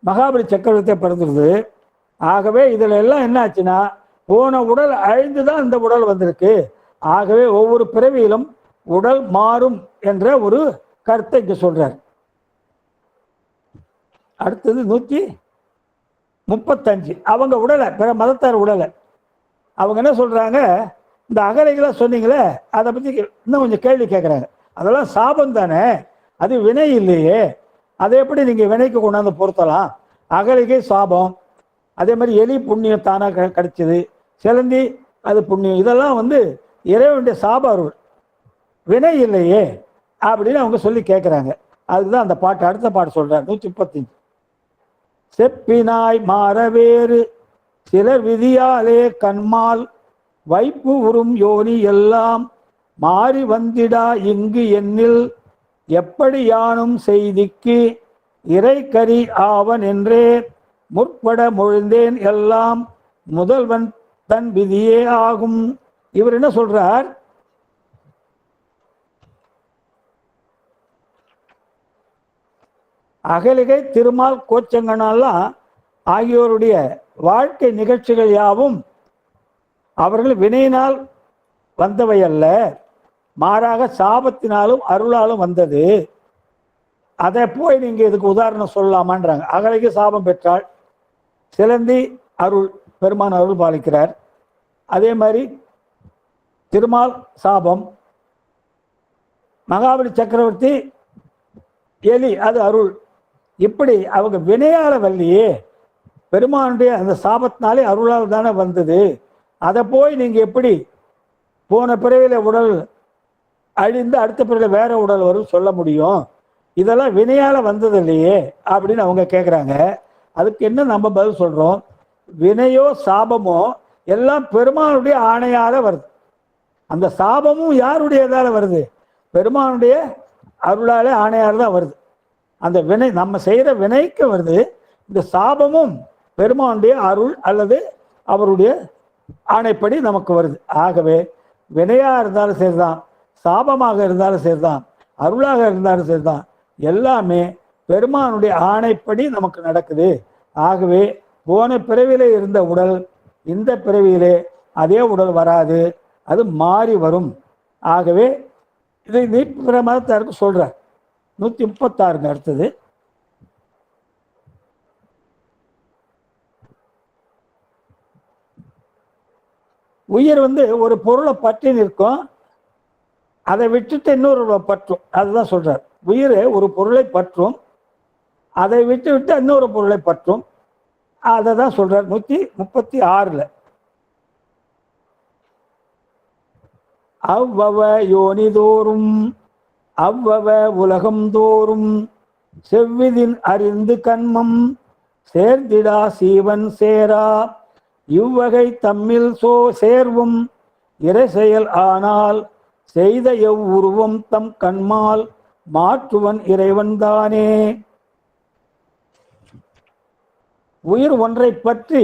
Speaker 2: மகாபலி சக்கரவர்த்தியா பிறந்துருது. ஆகவே இதுல எல்லாம் என்ன ஆச்சுன்னா போன உடல் அழிந்துதான் இந்த உடல் வந்திருக்கு. ஆகவே ஒவ்வொரு பிறவியிலும் உடல் மாறும் என்ற ஒரு கருத்தை இங்க சொல்றார். அடுத்தது 135 அவங்க உடலை, பிற மதத்தார் உடலை அவங்க என்ன சொல்றாங்க? இந்த அகலைகளை சொன்னீங்களே அதை பத்தி இன்னும் கொஞ்சம் கேள்வி கேட்குறாங்க. அதெல்லாம் சாபம் தானே, அது வினை இல்லையே, அதை எப்படி நீங்க வினைக்கு கொண்டாந்து பொருத்தலாம்? அகலிகை சாபம், அதே மாதிரி எலி புண்ணியம் தானா கிடைச்சது, சிலந்தி அது புண்ணியம், இதெல்லாம் இறைவனுடைய சாப அருள், வினை இல்லையே அப்படின்னு அவங்க சொல்லி கேட்குறாங்க. அதுதான் அந்த பாட்டு, அடுத்த பாட்டு சொல்றாங்க 135. செப்பினாய் மாறவேறு சிலர் விதியாலே கண்மால் வைப்பு உறும் யோனி எல்லாம் மாறி வந்திடா இங்கு என்னில் எப்படி யானும் செய்திக்கு இறைக்கரி ஆவன் என்றே முற்பட மொழிந்தேன் எல்லாம் முதல்வன் தன் விதியே ஆகும். இவர் என்ன சொல்றார்? அகலிகை திருமால் கோச்சங்கனாலாம் ஆகியோருடைய வாழ்க்கை நிகழ்ச்சிகள் யாவும் அவர்கள் வினையினால் வந்தவை அல்ல, மாறாக சாபத்தினாலும் அருளாலும் வந்தது. அதை போய் நீங்க இதுக்கு உதாரணம் சொல்லலாமான்றாங்க. அகலிகை சாபம் பெற்றாள், சிலந்தி அருள், பெருமான் அருள் பாலிக்கிறார். அதே மாதிரி திருமால் சாபம், மகாபலி சக்கரவர்த்தி எலி அது அருள். இப்படி அவங்க வினையால வல்லியே, பெருமானுடைய அந்த சாபத்தினாலே அருளால் தானே வந்தது. அதை போய் நீங்க எப்படி போன பிறவில உடல் அழிந்து அடுத்த பிறவில வேற உடல் வரும் சொல்ல முடியும்? இதெல்லாம் வினையால வந்தது இல்லையே அப்படின்னு அவங்க கேட்குறாங்க. அதுக்கு என்ன நம்ம பதில் சொல்றோம்? வினையோ சாபமோ எல்லாம் பெருமானுடைய ஆணையால வருது. அந்த சாபமும் யாருடையதால வருது? பெருமானுடைய அருளாலே ஆணையால தான் வருது. அந்த வினை நம்ம செய்யற வினைக்கு வருது. இந்த சாபமும் பெருமானுடைய அருள் அல்லது அவருடைய ஆணைப்படி நமக்கு வருது. ஆகவே வினையா இருந்தாலும் சரிதான், சாபமாக இருந்தாலும் சரிதான், அருளாக இருந்தாலும் சரிதான், எல்லாமே பெருமானுடைய ஆணைப்படி நமக்கு நடக்குது. ஆகவே போன பிறவிலே இருந்த உடல் இந்த பிறவியிலே அதே உடல் வராது, அது மாறி வரும். ஆகவே இதை நீ பிற மதத்தாருக்கு சொல்ற 136 அடுத்தது. உயிர் ஒரு பொருளை பற்றி நிற்கும், அதை விட்டுட்டு இன்னொரு பற்றும். அதுதான் சொல்றார். உயிர் ஒரு பொருளை பற்றும், அதை விட்டு விட்டு இன்னொரு பொருளை பற்றும். அதை தான் சொல்றார் 136. அவ்வவ யோனிதோறும் அவ்வவ உலகம் தோறும் செவ்விதின் அறிந்து கண்மம் சேர்ந்திடா சீவன் சேரா இவ்வகை தம்மில் சேர்வும் இறை செயல் ஆனால் செய்த எவ்வுருவம் தம் கண்மால் மாற்றுவன் இறைவன் தானே. உயிர் ஒன்றை பற்றி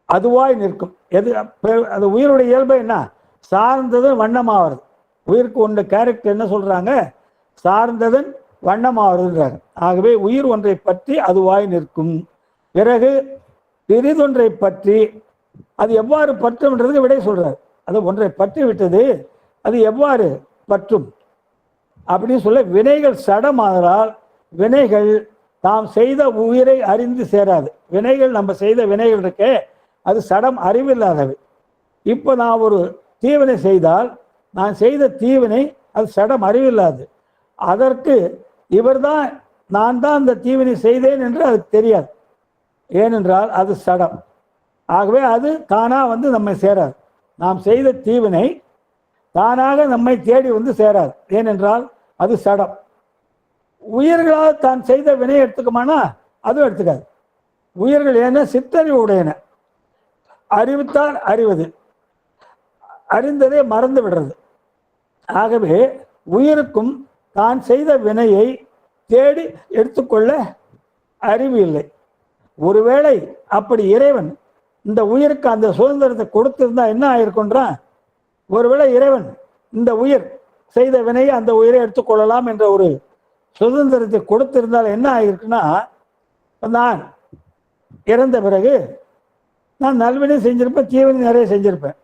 Speaker 2: அதுவாய் நிற்கும். எது அது உயிருடைய இயல்பு என்ன? சார்ந்ததன் வண்ணமாகிறது. உயிருக்கு ஒன்று கேரக்டர் என்ன சொல்றாங்க? சார்ந்ததன் வண்ணமாகிறதுன்றாங்க. ஆகவே உயிர் ஒன்றை பற்றி அதுவாய் நிற்கும். பிறகு பெரிதொன்றை பற்றி அது எவ்வாறு பற்றும்ன்றதுக்கு விடை சொல்றார். அது ஒன்றை பற்றி விட்டது, அது எவ்வாறு பற்றும் அப்படின்னு சொல்ல, வினைகள் சடமானால் வினைகள் நாம் செய்த உயிரை அறிந்து சேராது. வினைகள் நம்ம செய்த வினைகள் இருக்கே அது சடம் அறிவில்லாதவை. இப்போ நான் ஒரு தீவினை செய்தால் நான் செய்த தீவினை அது சடம் அறிவில்லாது. அதற்கு இவர்தான் நான் தான் அந்த தீவினை செய்தேன் என்று அதுக்கு தெரியாது. ஏனென்றால் அது சடம். ஆகவே அது தானாக வந்து நம்மை சேராது. நாம் செய்த தீவினை தானாக நம்மை தேடி வந்து சேராது. ஏனென்றால் அது சடம். உயிர்களால் தான் செய்த வினை எடுத்துக்குமானா அதுவும் எடுத்துக்காது. உயிர்கள் ஏன்னா சித்தறிவு உடையன. அறிவித்தால் அறிவது, அறிந்ததை மறந்து விடுறது. ஆகவே உயிருக்கும் தான் செய்த வினையை தேடி எடுத்துக்கொள்ள அறிவு இல்லை. ஒருவேளை அப்படி இறைவன் இந்த உயிருக்கு அந்த சுதந்திரத்தை கொடுத்திருந்தா என்ன ஆயிருக்குன்றான். ஒருவேளை இறைவன் இந்த உயிர் செய்த வினையை அந்த உயிரை எடுத்துக்கொள்ளலாம் என்ற ஒரு சுதந்திரத்தை கொடுத்திருந்தால் என்ன ஆகிருக்குன்னா, நான் இறந்த பிறகு நான் நல்வினை செஞ்சிருப்பேன், தீவினை நிறைய செஞ்சிருப்பேன்.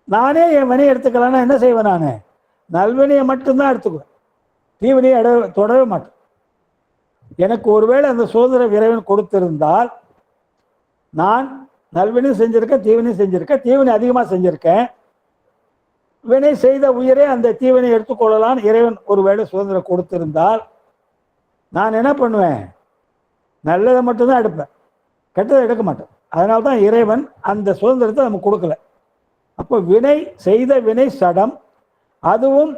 Speaker 2: நானே என் வினையை எடுத்துக்கலாம்னா என்ன செய்வேன்? நான் நல்வினையை மட்டும்தான் எடுத்துக்குவேன், தீவினையை தொடவே மாட்டேன். எனக்கு ஒருவேளை அந்த சுதந்திரம் இறைவன் கொடுத்திருந்தால் நான் நல்வினை செஞ்சிருக்கேன், தீவினை செஞ்சிருக்கேன், தீவினை அதிகமாக செஞ்சிருக்கேன். வினை செய்த உயிரை அந்த தீவினை எடுத்துக்கொள்ளலாம் இறைவன் ஒருவேளை சுதந்திரம் கொடுத்திருந்தால் நான் என்ன பண்ணுவேன்? நல்லதை மட்டும்தான் எடுப்பேன், கெட்டதை எடுக்க மாட்டேன். அதனால தான் இறைவன் அந்த சுதந்திரத்தை நமக்கு கொடுக்கல. அப்போ வினை செய்த வினை சடம், அதுவும்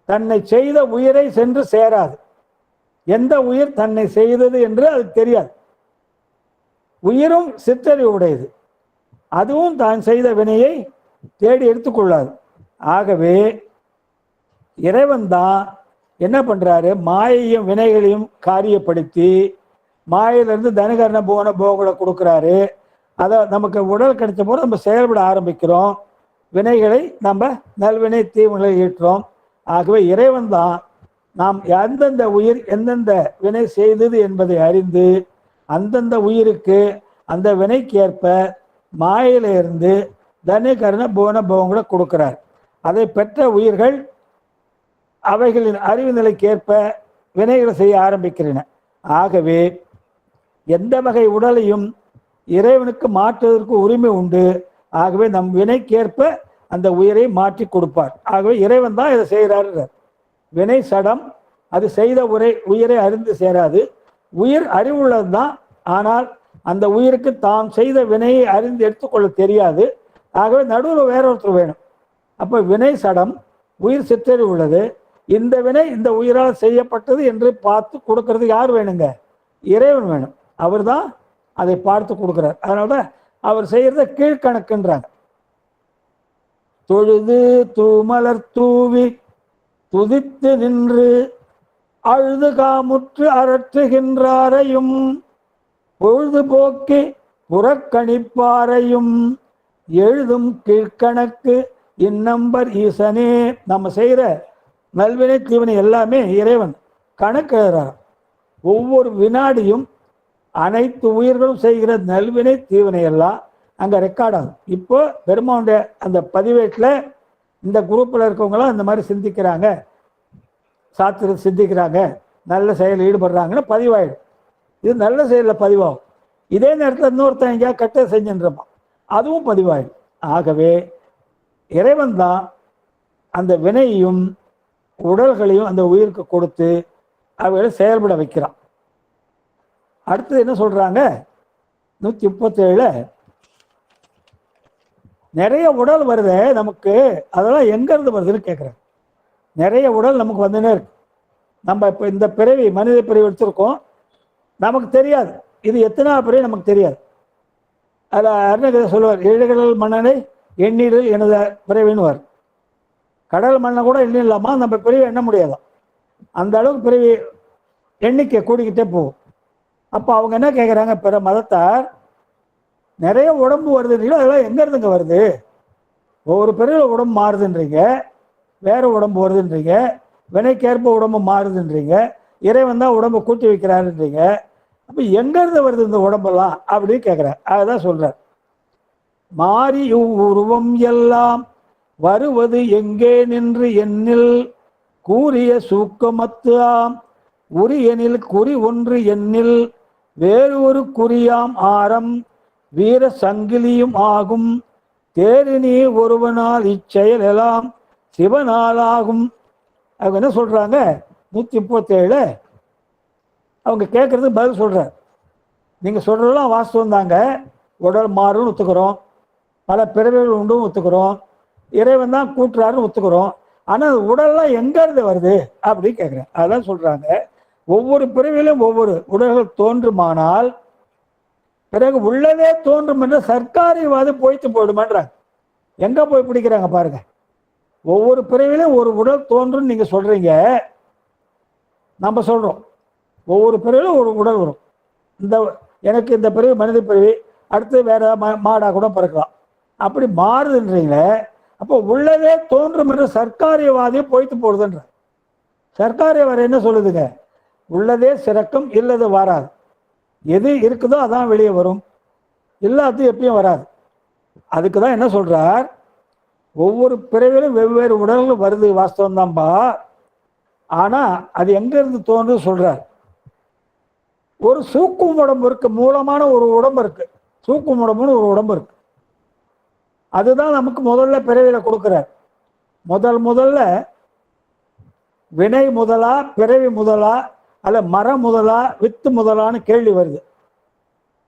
Speaker 2: தன்னை செய்த உயிரை சென்று சேராது. எந்த உயிர் தன்னை செய்தது என்று அது தெரியாது. உயிரும் சிற்றறிவு உடையது, அதுவும் தான் செய்த வினையை தேடி எடுத்துக்கொள்ளாது. ஆகவே இறைவன் தான் என்ன பண்றாரு? மாயையும் வினைகளையும் காரியப்படுத்தி மாயிலிருந்து தனகரண போன போகலை கொடுக்குறாரு. அதை நமக்கு உடல் கிடைச்ச போது நம்ம செயல்பட ஆரம்பிக்கிறோம். வினைகளை நம்ம நல்வினை தீவினை ஈட்டுறோம். ஆகவே இறைவன் தான் நாம் எந்தெந்த உயிர் எந்தெந்த வினை செய்தது என்பதை அறிந்து அந்தந்த உயிருக்கு அந்த வினைக்கேற்ப மாயிலிருந்து தனகரண போன போகங்களை கொடுக்கிறார். அதை பெற்ற உயிர்கள் அவைகளின் அறிவு நிலைக்கேற்ப வினைகளை செய்ய ஆரம்பிக்கின்றன. ஆகவே எந்த வகை உடலையும் இறைவனுக்கு மாற்றுவதற்கு உரிமை உண்டு. ஆகவே நம் வினைக்கேற்ப அந்த உயிரை மாற்றி கொடுப்பார். ஆகவே இறைவன் தான் இதை செய்கிறார். வினை சடம், அது செய்த உயிரை அறிந்து சேராது. உயிர் அறிவுள்ளது தான், ஆனால் அந்த உயிருக்கு தாம் செய்த வினையை அறிந்து எடுத்துக்கொள்ள தெரியாது. ஆகவே நடுவில் வேற ஒருத்தர் வேணும். அப்போ வினை சடம், உயிர் சிற்றறிவு உள்ளது. இந்த வினை இந்த உயிரால் செய்யப்பட்டது என்று பார்த்து கொடுக்கறது யார் வேணுங்க? இறைவன் வேணும். அவர் தான் அதை பார்த்து கொடுக்கிறார். அதனால்தான் அவர் செய்யறத கீழ்கணக்குன்றாங்க. தொழுது தூமலர் தூவி துதித்து நின்று அழுது காமுற்று அரற்றுகின்றாரையும் பொழுதுபோக்கி புறக்கணிப்பாரையும் எழுதும் கீழ்கணக்கு இந்நம்பர் ஈசனே. நம்ம செய்கிற நல்வினை தீவினை எல்லாமே இறைவன் கணக்கு எழுதுறார். ஒவ்வொரு வினாடியும் அனைத்து உயிர்களும் செய்கிற நல்வினை தீவினை எல்லாம் அங்கே ரெக்கார்ட் ஆகும். இப்போ பெருமானுடைய அந்த பதிவேட்டில் இந்த குரூப்பில் இருக்கவங்களாம் இந்த மாதிரி சிந்திக்கிறாங்க, சாத்திர சிந்திக்கிறாங்க, நல்ல செயலில் ஈடுபடுறாங்கன்னு பதிவாயிடும். இது நல்ல செயலில் பதிவாகும். இதே நேரத்தில் இன்னொருத்தன் எங்கேயா கெட்ட செஞ்சுன்றப்பான், அதுவும் பதிவாயிடும். ஆகவே இறைவன் தான் அந்த வினையையும் உடல்களையும் அந்த உயிருக்கு கொடுத்து அவைகளை செயல்பட வைக்கிறான். அடுத்தது என்ன சொல்றாங்க? 137 நிறைய உடல் வருது நமக்கு, அதெல்லாம் எங்க இருந்து வருதுன்னு கேட்குறேன். நிறைய உடல் நமக்கு வந்துன்னே இருக்கு. நம்ம இப்போ இந்த பிறவி மனித பிறவி எடுத்திருக்கோம், நமக்கு தெரியாது இது எத்தனை பிறவி, நமக்கு தெரியாது. அதில் அருணகிரி சொல்லுவார், ஏழுகடல் மன்னனை எண்ணீரில் எனது பிறவின்னு. கடல் மண்ணை கூட எண்ணிடலாமா? நம்ம பிறவி எண்ண முடியாதான், அந்த அளவுக்கு பிறவி எண்ணிக்கை கூடிக்கிட்டே போகும். அப்போ அவங்க என்ன கேட்குறாங்க, பிற மதத்தார் நிறைய உடம்பு வருதுன்றீங்களோ, அதெல்லாம் எங்கேருந்துங்க வருது? ஒவ்வொரு பிறவியில் உடம்பு மாறுதுன்றீங்க, வேற உடம்பு வருதுன்றீங்க, வினைக்கேற்ப உடம்பு மாறுதுன்றீங்க, இறைவன் தான் உடம்பை கூட்டி வைக்கிறாருன்றீங்க. அப்போ எங்கேருந்து வருது இந்த உடம்பெல்லாம் அப்படின்னு கேட்குறேன். அதுதான் சொல்கிறார், மாறி உருவம் எல்லாம் வருவது எங்கே நின்று எண்ணில் கூறிய சூக்கமத்து ஆம் உரியனில் குறி ஒன்று எண்ணில் வேறு ஒரு குறியாம் ஆரம் வீர சங்கிலியும் ஆகும் தேரினி ஒருவனால் இச்செயல் எல்லாம் சிவனால் ஆகும். அவங்க என்ன சொல்றாங்க? 137 அவங்க கேட்கறதுக்கு பதில் சொல்றார். நீங்க சொல்றதெல்லாம் வாஸ்தவம் தாங்க, உடல் மாறும்னு ஒத்துக்கிறோம், பல பிறவிகள் உண்டும் ஒத்துக்கிறோம், இறைவன் தான் கூட்டுறாருன்னு ஒத்துக்கிறோம். ஆனா உடல்லாம் எங்க இருந்து வருது அப்படின்னு கேட்கிறேன். அதான் சொல்றாங்க, ஒவ்வொரு பிறவிலும் ஒவ்வொரு உடல்கள் தோன்றுமானால் பிறகு உள்ளதே தோன்றும் என்று சர்க்காரியவாதம் போய்த்து போயிடுமான்றாங்க. எங்க போய் பிடிக்கிறாங்க பாருங்க. ஒவ்வொரு பிறவிலும் ஒரு உடல் தோன்றும் நீங்க சொல்றீங்க, நம்ம சொல்றோம் ஒவ்வொரு பிறவிலும் ஒரு உடல் வரும். இந்த எனக்கு இந்த பிறவி மனித பிறவி, அடுத்து வேற மாடா கூட பிறக்கலாம், அப்படி மாறுதுன்றீங்களே. அப்போ உள்ளதே தோன்றும் என்று சர்க்காரியவாதியை போய்த்து போடுதுன்ற. சர்க்காரியவாதி என்ன சொல்லுதுங்க, உள்ளதே சிறக்கும், இல்லது வராது, எது இருக்குதோ அதான் வெளியே வரும், இல்லாதது எப்பயும் வராது. அதுக்கு தான் என்ன சொல்றார், ஒவ்வொரு பிறவிலும் வெவ்வேறு உடல்கள் வருது, வாஸ்தவம் தான்பா. ஆனா அது எங்க இருந்து தோன்று சொல்றார். ஒரு சூக்கும் உடம்பு இருக்கு, மூலமான ஒரு உடம்பு இருக்கு, சூக்கும் உடம்புன்னு ஒரு உடம்பு இருக்கு. அதுதான் நமக்கு முதல்ல பிறவியில கொடுக்கிறார். முதல்ல வினை முதலா, பிறவி முதலா, அல்ல மரம் முதலா, வித்து முதலான்னு கேள்வி வருது.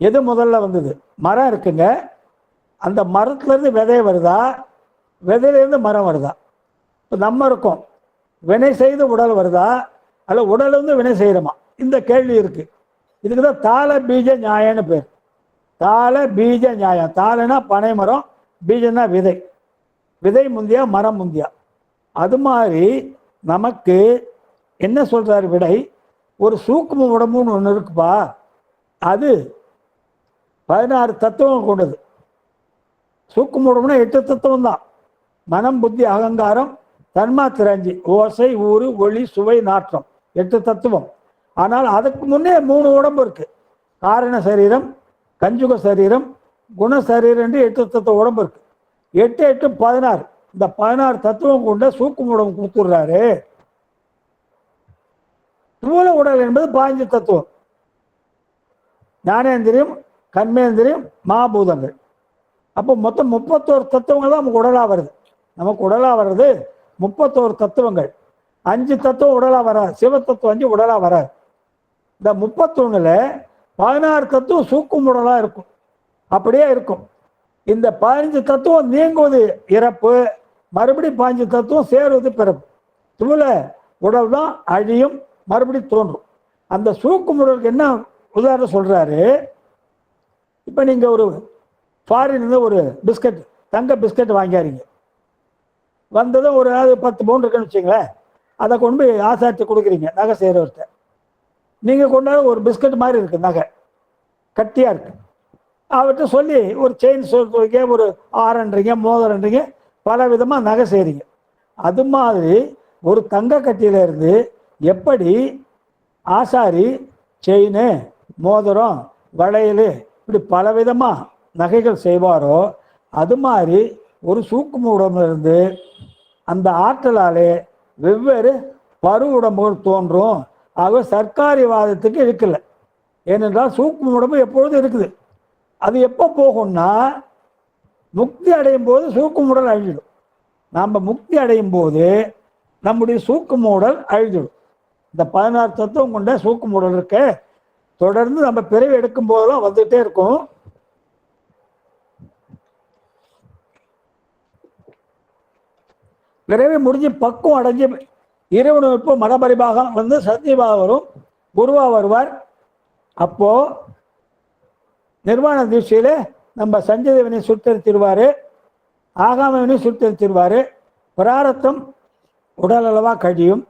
Speaker 2: எது முதல்ல வந்தது? மரம் இருக்குங்க, அந்த மரத்துல இருந்து விதை வருதா, விதையிலேருந்து மரம் வருதா? இப்போ நம்ம இருக்கோம், வினை செய்து உடல் வருதா, அல்ல உடல் இருந்து வினை செய்யறோமா? இந்த கேள்வி இருக்கு. இதுக்கு தான் தாள பீஜ நியாயம்னு பேர். தாள பீஜ நியாயம். தாளனா பனை மரம், பீஜன்னா விதை, விதை முந்தியா மரம் முந்தியா. அது மாதிரி நமக்கு என்ன சொல்றாரு விடை, ஒரு சூக்கும உடம்புன்னு ஒன்று இருக்குப்பா, அது 16 தத்துவம் கொண்டது. சூக்கும உடம்புனா 8 தத்துவம் தான். மனம், புத்தி, அகங்காரம், தன்மாத்திரை 5, ஓசை, ஊறு, ஒளி, சுவை, நாற்றம், 8 தத்துவம். ஆனால் அதுக்கு முன்னே 3 உடம்பு இருக்கு. காரண சரீரம், கஞ்சுக சரீரம், குண சரீரம் என்று 8 தத்துவ உடம்பு இருக்கு. 8 8 16. இந்த 16 தத்துவம் கொண்ட சூக்கும உடம்பு கொடுத்துடுறாரு. ஸ்தூல உடல் என்பது 15 தத்துவம். ஞானேந்திரியம், கர்மேந்திரியம், மாபூதங்கள். அப்போ மொத்தம் 31 தத்துவங்கள் தான் நமக்கு உடலா வருது. நமக்கு உடலா வர்றது 31 தத்துவங்கள். 5 தத்துவம் உடலா வராது, சிவத்தத்துவம் 5 உடலா வராது. இந்த 31ல 16 தத்துவம் சூக்கும் உடலா இருக்கும், அப்படியே இருக்கும். இந்த 15 தத்துவம் நீங்குவது இறப்பு, மறுபடியும் 15 தத்துவம் சேருவது பிறப்பு. ஸ்தூல உடல் தான் அழியும், மறுபடி தோன்றும். அந்த சூக்கும் உடலுக்கு என்ன உதாரணம் சொல்றாரு, இப்ப நீங்க ஒரு ஃபாரின்ல ஒரு பிஸ்கட், தங்க பிஸ்கட் வாங்கியாரீங்க, வந்ததும் ஒரு 10 பவுன் இருக்குன்னு வச்சுங்களேன், அதை கொண்டு போய் ஆசாரிச்சு கொடுக்குறீங்க நகை செய்கிறவர்கிட்ட. நீங்க கொண்டாட ஒரு பிஸ்கட் மாதிரி இருக்கு, நகை கட்டியா இருக்கு, அவர்கிட்ட சொல்லி ஒரு செயின் சொல்றீங்க, ஒரு ஆரன்றீங்க, மோதிரன்றீங்க, பல விதமா நகை செய்றீங்க. அது மாதிரி ஒரு தங்க கட்டியில இருந்து எப்படி ஆசாரி செயின், மோதிரம், வளையல், இப்படி பலவிதமா நகைகள் செய்வாரோ, அது மாதிரி ஒரு சூக்கும உடம்புல இருந்து அந்த ஆற்றலாலே வெவ்வேறு பரு உடம்புகள் தோன்றும். ஆக சர்க்காரியவாதத்துக்கு இருக்குல்ல. ஏனென்றால் சூக்கும உடம்பு எப்பொழுதும் இருக்குது. அது எப்போ போகும்னா, முக்தி அடையும் போது சூக்கும உடல் அழிஞ்சிடும். நாம் முக்தி அடையும் போது நம்முடைய சூக்கும உடல் அழிஞ்சிடும். இந்த 16 தத்துவம் கொண்ட சூக்கும உடல் இருக்க தொடர்ந்து நம்ம பிறவி எடுக்கும் போதெல்லாம் வந்துட்டே இருக்கும். பிறவி முடிஞ்சு பக்குவம் அடைஞ்சு இறைவன் இப்போ மனபரிபாகம் வந்து சத்தியமாக வரும், குருவா வருவார். அப்போ நிர்வாண தீட்சையில நம்ம சஞ்சீவனை சுட்டரித்திருவாரு, ஆகாமவினை சுட்டரித்திருவாரு, பிராரத்தம் உடல் அளவா கழியும்.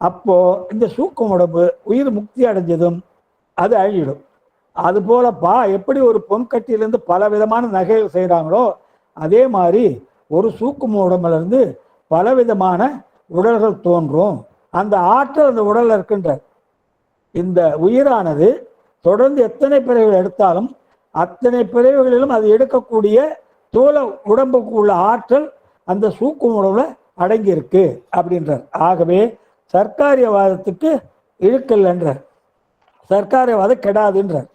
Speaker 2: அப்போ இந்த சூக்கம் உடம்பு உயிர் முக்தி அடைஞ்சதும் அது அழிடும். அது போலப்பா எப்படி ஒரு பொன்கட்டியிலேருந்து பல விதமான நகைகள் செய்கிறாங்களோ, அதே மாதிரி ஒரு சூக்கும உடம்புல இருந்து பலவிதமான உடல்கள் தோன்றும். அந்த ஆற்றல் அந்த உடல்ல இருக்கின்ற இந்த உயிரானது தொடர்ந்து எத்தனை பிறவிகள் எடுத்தாலும் அத்தனை பிறவிகளிலும் அது எடுக்கக்கூடிய தோல உடம்புக்கு உள்ள ஆற்றல் அந்த சூக்கும உடம்புல அடங்கி இருக்கு அப்படின்றார். ஆகவே சர்க்காரியவாதத்துக்கு இழுக்கல் என்றார், சர்க்காரியவாதம் கெடாதுன்றார்.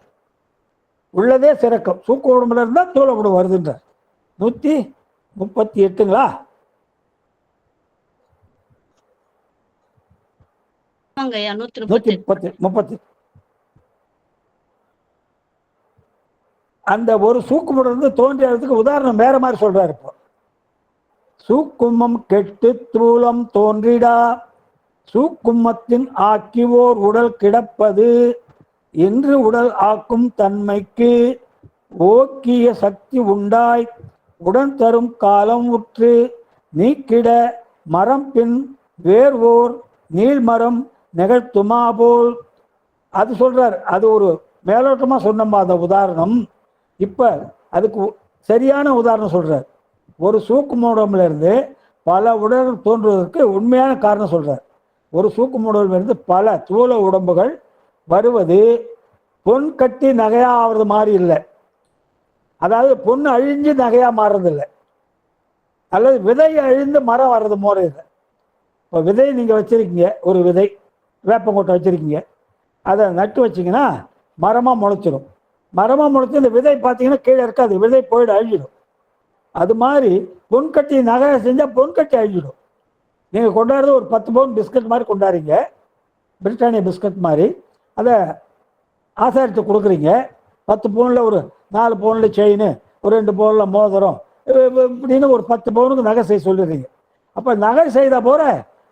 Speaker 2: உள்ளதே சிறக்கம், சூக்கும உடம்புல இருந்தா தோல உடம்பு வருதுன்றார். 138ங்களா?
Speaker 4: ஆமாங்கய்யா, 130.
Speaker 2: அந்த ஒரு சூக்குமுடலிருந்து தோன்றியதுக்கு உதாரணம் வேற மாதிரி சொல்றாரு. இப்போ சூக்குமம் கெட்டு தூளம் தோன்றிடா, சூக்குமத்தின் ஆக்கிவோர் உடல் கிடப்பது என்று உடல் ஆக்கும் தன்மைக்கு ஓக்கிய சக்தி உண்டாய் உடன் தரும் காலம் உற்று நீக்கிட மரம் பின் வேர்வோர் நீள்மரம் நிகழ்த்துமா போல். அது சொல்றார். அது ஒரு மேலோட்டமா சொன்னோம்பா அந்த உதாரணம். இப்ப அதுக்கு சரியான உதாரணம் சொல்றார். ஒரு சூக்குமூடம்ல இருந்து பல உடல்கள் தோன்றுவதற்கு உண்மையான காரணம் சொல்றார். ஒரு சூக்குமூடம்ல இருந்து பல தூள உடம்புகள் வருவது பொன் கட்டி நகையாவது மாதிரி இல்லை. அதாவது பொண்ணு அழிஞ்சு நகையா மாறுறது இல்லை, அல்லது விதை அழிந்து மரம் வர்றது போற இல்லை. இப்போ விதை நீங்க வச்சிருக்கீங்க, ஒரு விதை வேப்பங்கொட்டை வச்சிருக்கீங்க, அதை நட்டு வச்சிங்கன்னா மரமா முளைச்சிடும். மரமா முளைச்சி இந்த விதை பார்த்தீங்கன்னா கீழே இருக்காது, விதை போயிடு அழிஞ்சிடும். அது மாதிரி பொன்கட்டி நகை செஞ்சால் பொன்கட்டி அழிஞ்சிடும். நீங்கள் கொண்டாடுறது ஒரு 10 பவுன் பிஸ்கட் மாதிரி கொண்டாடுறீங்க, பிரிட்டானியா பிஸ்கட் மாதிரி. அதை ஆசாரித்து கொடுக்குறீங்க. 10 பவுனில் ஒரு 4 பவுனில் செயின், ஒரு 2 பவுனில் மோதிரம், இப்படின்னு ஒரு 10 பவுனுக்கு நகை செய்ய சொல்லிடுறீங்க. அப்போ நகை செய்த போற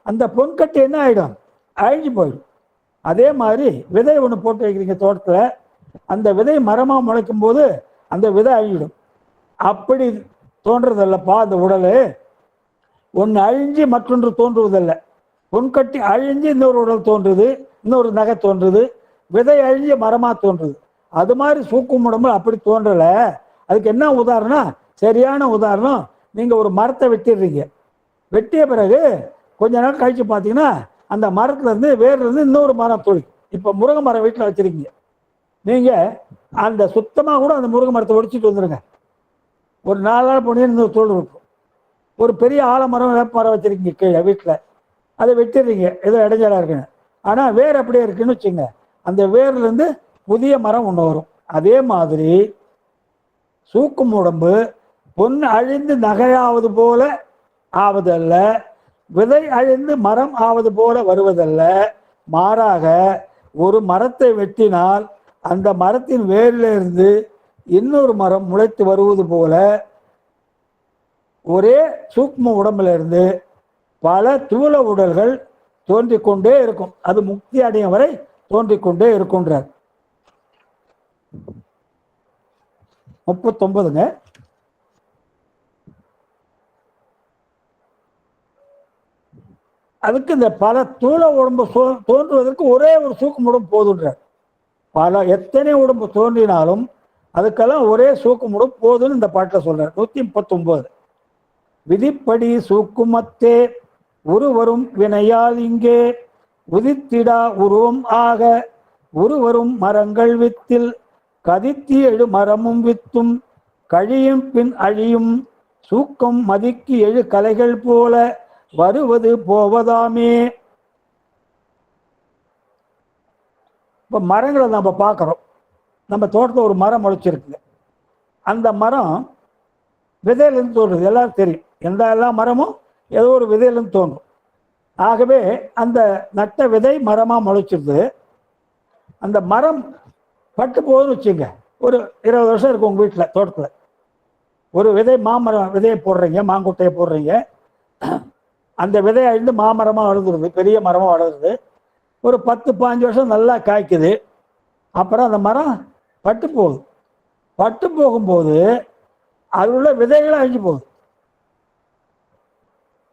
Speaker 2: அந்த பொன்கட்டி என்ன ஆகிடும்? அழிஞ்சு போயிடும். அதே மாதிரி விதை ஒன்று போட்டு வைக்கிறீங்க தோட்டத்தில், அந்த விதை மரமாக முளைக்கும் போது அந்த விதை அழிஞ்சிடும். அப்படி தோன்றதில்லப்பா அந்த உடல். ஒன்று அழிஞ்சு மற்றொன்று தோன்றுவதில்லை. பொன்கட்டி அழிஞ்சு இன்னொரு உடல் தோன்றுது, இன்னொரு நகை தோன்றுது, விதை அழிஞ்சு மரமாக தோன்றுது. அது மாதிரி சூக்கும் உடம்பு அப்படி தோன்றலை. அதுக்கு என்ன உதாரணம்? சரியான உதாரணம், நீங்கள் ஒரு மரத்தை வெட்டிடுறீங்க. வெட்டிய பிறகு கொஞ்ச நாள் கழித்து பார்த்தீங்கன்னா அந்த மரத்துலேருந்து வேர்லேருந்து இன்னொரு மரம் தொழில். இப்போ முருங்கை மரம் வீட்டில் வச்சுருக்கீங்க. நீங்கள் அந்த சுத்தமாக கூட அந்த முருங்கை மரத்தை ஒடிச்சிட்டு வந்துடுங்க. ஒரு 4 நாள் போனீங்கன்னு இன்னொரு தோல் இருக்கும். ஒரு பெரிய ஆலமரம் வேப்ப மரம் வச்சுருக்கீங்க கீழே வீட்டில், அதை வெட்டிடுறீங்க ஏதோ இடைஞ்சலாக இருக்குன்னு. ஆனால் வேர் அப்படியே இருக்குன்னு வச்சுங்க, அந்த வேர்லேருந்து புதிய மரம் ஒன்று வரும். அதே மாதிரி சூக்கும் உடம்பு பொன் அழிந்து நகையாவது போல ஆவதல்ல, விதை அழிந்து மரம் ஆவது போல வருவதல்ல. மாறாக ஒரு மரத்தை வெட்டினால் அந்த மரத்தின் வேரிலிருந்து இன்னொரு மரம் முளைத்து வருவது போல ஒரே சூக்ம உடம்புல இருந்து பல தூள உடல்கள் தோன்றிக்கொண்டே இருக்கும். அது முக்தி அடையும் வரை தோன்றிக்கொண்டே இருக்குன்றார். 39ங்க. அதுக்கு இந்த பல தூள உடம்பு தோன்றுவதற்கு ஒரே ஒரு சூக்கும் உடம்பு போதுன்றார். பல எத்தனை உடம்பு தோன்றினாலும் அதுக்கெல்லாம் ஒரே சூக்கும் உடம்பு போதுன்னு இந்த பாட்டில் சொல்றார். 139. விதிப்படி சூக்குமத்தே உருவரும் வினையால் இங்கே உதித்திடா உருவம் ஆக உருவரும் மரங்கள் வித்தில் கதித்தி எழு மரமும் வித்தும் கழியும் பின் அழியும் சூக்கம் மதிக்கு எழு கலைகள் போல வருவது போவதாமே. இப்போ மரங்களை நம்ம பார்க்குறோம். நம்ம தோட்டத்தில் ஒரு மரம் முளைச்சிருக்கு. அந்த மரம் விதையிலேருந்து தோன்றுது, எல்லாரும் தெரியும். எல்லா மரமும் ஏதோ ஒரு விதையிலேருந்து தோன்றும். ஆகவே அந்த நட்ட விதை மரமாக முளைச்சிருது. அந்த மரம் பட்டு போகுதுன்னு வச்சுங்க, ஒரு 20 வருஷம் இருக்கும் உங்கள் வீட்டில் தோட்டத்தில். ஒரு விதை மாமரம் விதையை போடுறீங்க, மாங்கொட்டையை போடுறீங்க. அந்த விதை அழிந்து மாமரமாக வளர்ந்துருது, பெரிய மரமாக வளருது. ஒரு 10-15 வருஷம் நல்லா காய்க்குது. அப்புறம் அந்த மரம் பட்டு போகுது. பட்டு போகும்போது அதில் உள்ள விதைகளும் அழிஞ்சு போகுது.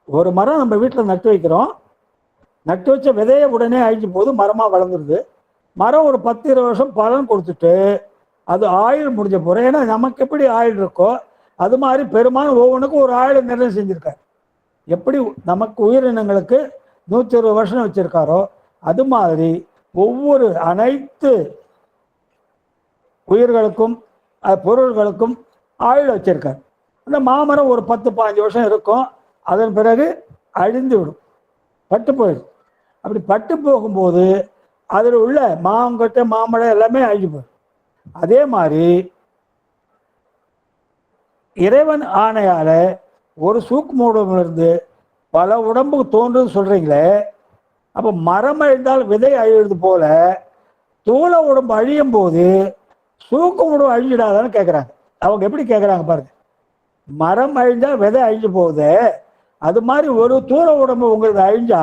Speaker 2: ஒரு மரம் நம்ம வீட்டில் நட்டு வைக்கிறோம், நட்டு வச்ச விதையை உடனே அழிஞ்சு போகுது, மரமாக வளர்ந்துருது. மரம் ஒரு 10-20 வருஷம் பலன் கொடுத்துட்டு அது ஆயுள் முடிஞ்ச போகிறேன். ஏன்னா நமக்கு எப்படி ஆயுள் இருக்கோ அது மாதிரி பெரும்பாலும் ஒவ்வொன்றுக்கும் ஒரு ஆயுள் நிர்ணயம் செஞ்சுருக்காரு. எப்படி நமக்கு உயிரினங்களுக்கு 120 வருஷம் வச்சிருக்காரோ அது மாதிரி ஒவ்வொரு அனைத்து உயிர்களுக்கும் பொருள்களுக்கும் ஆயுள் வச்சிருக்காரு. அந்த மாமரம் ஒரு 10-15 வருஷம் இருக்கும், அதன் பிறகு அழிந்து விடும், பட்டு போயிடும். அப்படி பட்டு போகும்போது அதில் உள்ள மாங்கொட்டை மாமழம் எல்லாமே அழிஞ்சு போயிடும். அதே மாதிரி இறைவன் ஆணையால ஒரு சூக்குமூடமிருந்து பல உடம்பு தோன்றுன்னு சொல்றீங்களே, அப்போ மரம் அழிந்தால் விதை அழிவது போல தூள உடம்பு அழியும் போது சூக்கும் உடம்பு அழிஞ்சிடாதான்னு கேட்குறாங்க. அவங்க எப்படி கேட்குறாங்க பாருங்க. மரம் அழிஞ்சா விதை அழிஞ்சு போகுது, அது மாதிரி ஒரு தூர உடம்பு உங்களுக்கு அழிஞ்சா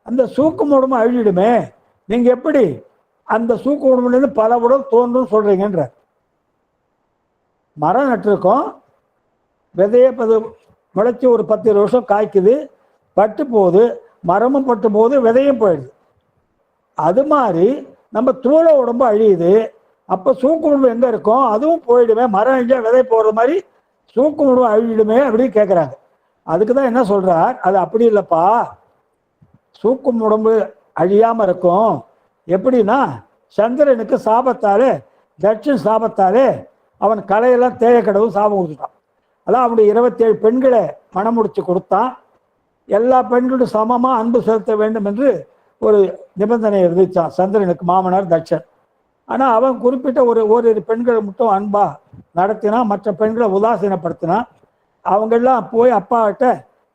Speaker 2: அந்த சூக்கும் உடம்பு அழிஞ்சிடுமே, நீங்க எப்படி அந்த சூக்கு உடம்புலேருந்து பல உடம்பு தோன்றும் சொல்றீங்கன்ற. மரம் நட்டிருக்கோம், விதைய முளைச்சி ஒரு 10 வருஷம் காய்க்குது, பட்டு போகுது, மரமும் பட்டு போகுது, விதையும் போயிடுது. அது மாதிரி நம்ம தூள உடம்பு அழியுது, அப்போ சூக்கு உடம்பு எங்கே இருக்கும், அதுவும் போயிடுமே, மரம் அழிஞ்சா விதை போடுற மாதிரி சூக்கு உடம்பு அழிஞ்சிடுமே அப்படின்னு கேட்குறாங்க. அதுக்கு தான் என்ன சொல்றார், அது அப்படி இல்லைப்பா, சூக்கும் உடம்பு அழியாமல் இருக்கும். எப்படின்னா, சந்திரனுக்கு சாபத்தாலே, தட்சன் சாபத்தாலே அவன் கலையெல்லாம் தேய கடவுள் சாபம் கொடுத்துட்டான். அதான் அவனுடைய 27 பெண்களை மனம் முடிச்சு கொடுத்தான். எல்லா பெண்களும் சமமாக அன்பு செலுத்த வேண்டும் என்று ஒரு நிபந்தனை விதிச்சான் சந்திரனுக்கு மாமனார் தட்சன். ஆனால் அவன் குறிப்பிட்ட ஓரிரு பெண்களை மட்டும் அன்பா நடத்தினா, மற்ற பெண்களை உதாசீனப்படுத்தினா. அவங்கெல்லாம் போய் அப்பாகிட்ட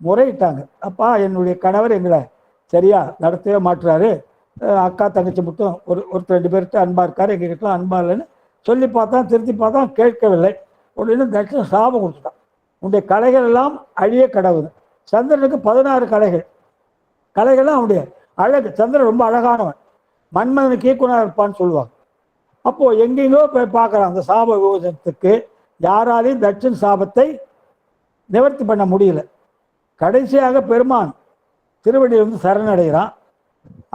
Speaker 2: முறையிட்டாங்க. அப்பா, என்னுடைய கணவர் எங்களை சரியா நடத்தவே மாட்டுறாரு, அக்கா தங்கச்சி மட்டும் ஒருத்தர் 2 பேர்கிட்ட அன்பா இருக்காரு, எங்ககிட்டலாம் அன்பா இல்லைன்னு சொல்லி பார்த்தான், திருத்தி பார்த்தான், கேட்கவில்லை. உடனே தட்சன் சாபம் கொடுத்துட்டான், உன்னுடைய கலைகள் எல்லாம் அழிய கடவுது. சந்திரனுக்கு 16 கலைகள், கலைகள்லாம் அவனுடைய அழகு. சந்திரன் ரொம்ப அழகானவன், மன்மதனுக்கு ஈக்குவனாக இருப்பான்னு சொல்லுவாங்க. அப்போ எங்கெங்கோ போய் பார்க்குறான். அந்த சாப விமோசனத்துக்கு யாராலையும் தட்சன் சாபத்தை நிவர்த்தி பண்ண முடியல. கடைசியாக பெருமான் திருவடியிலிருந்து சரணடைகிறான்.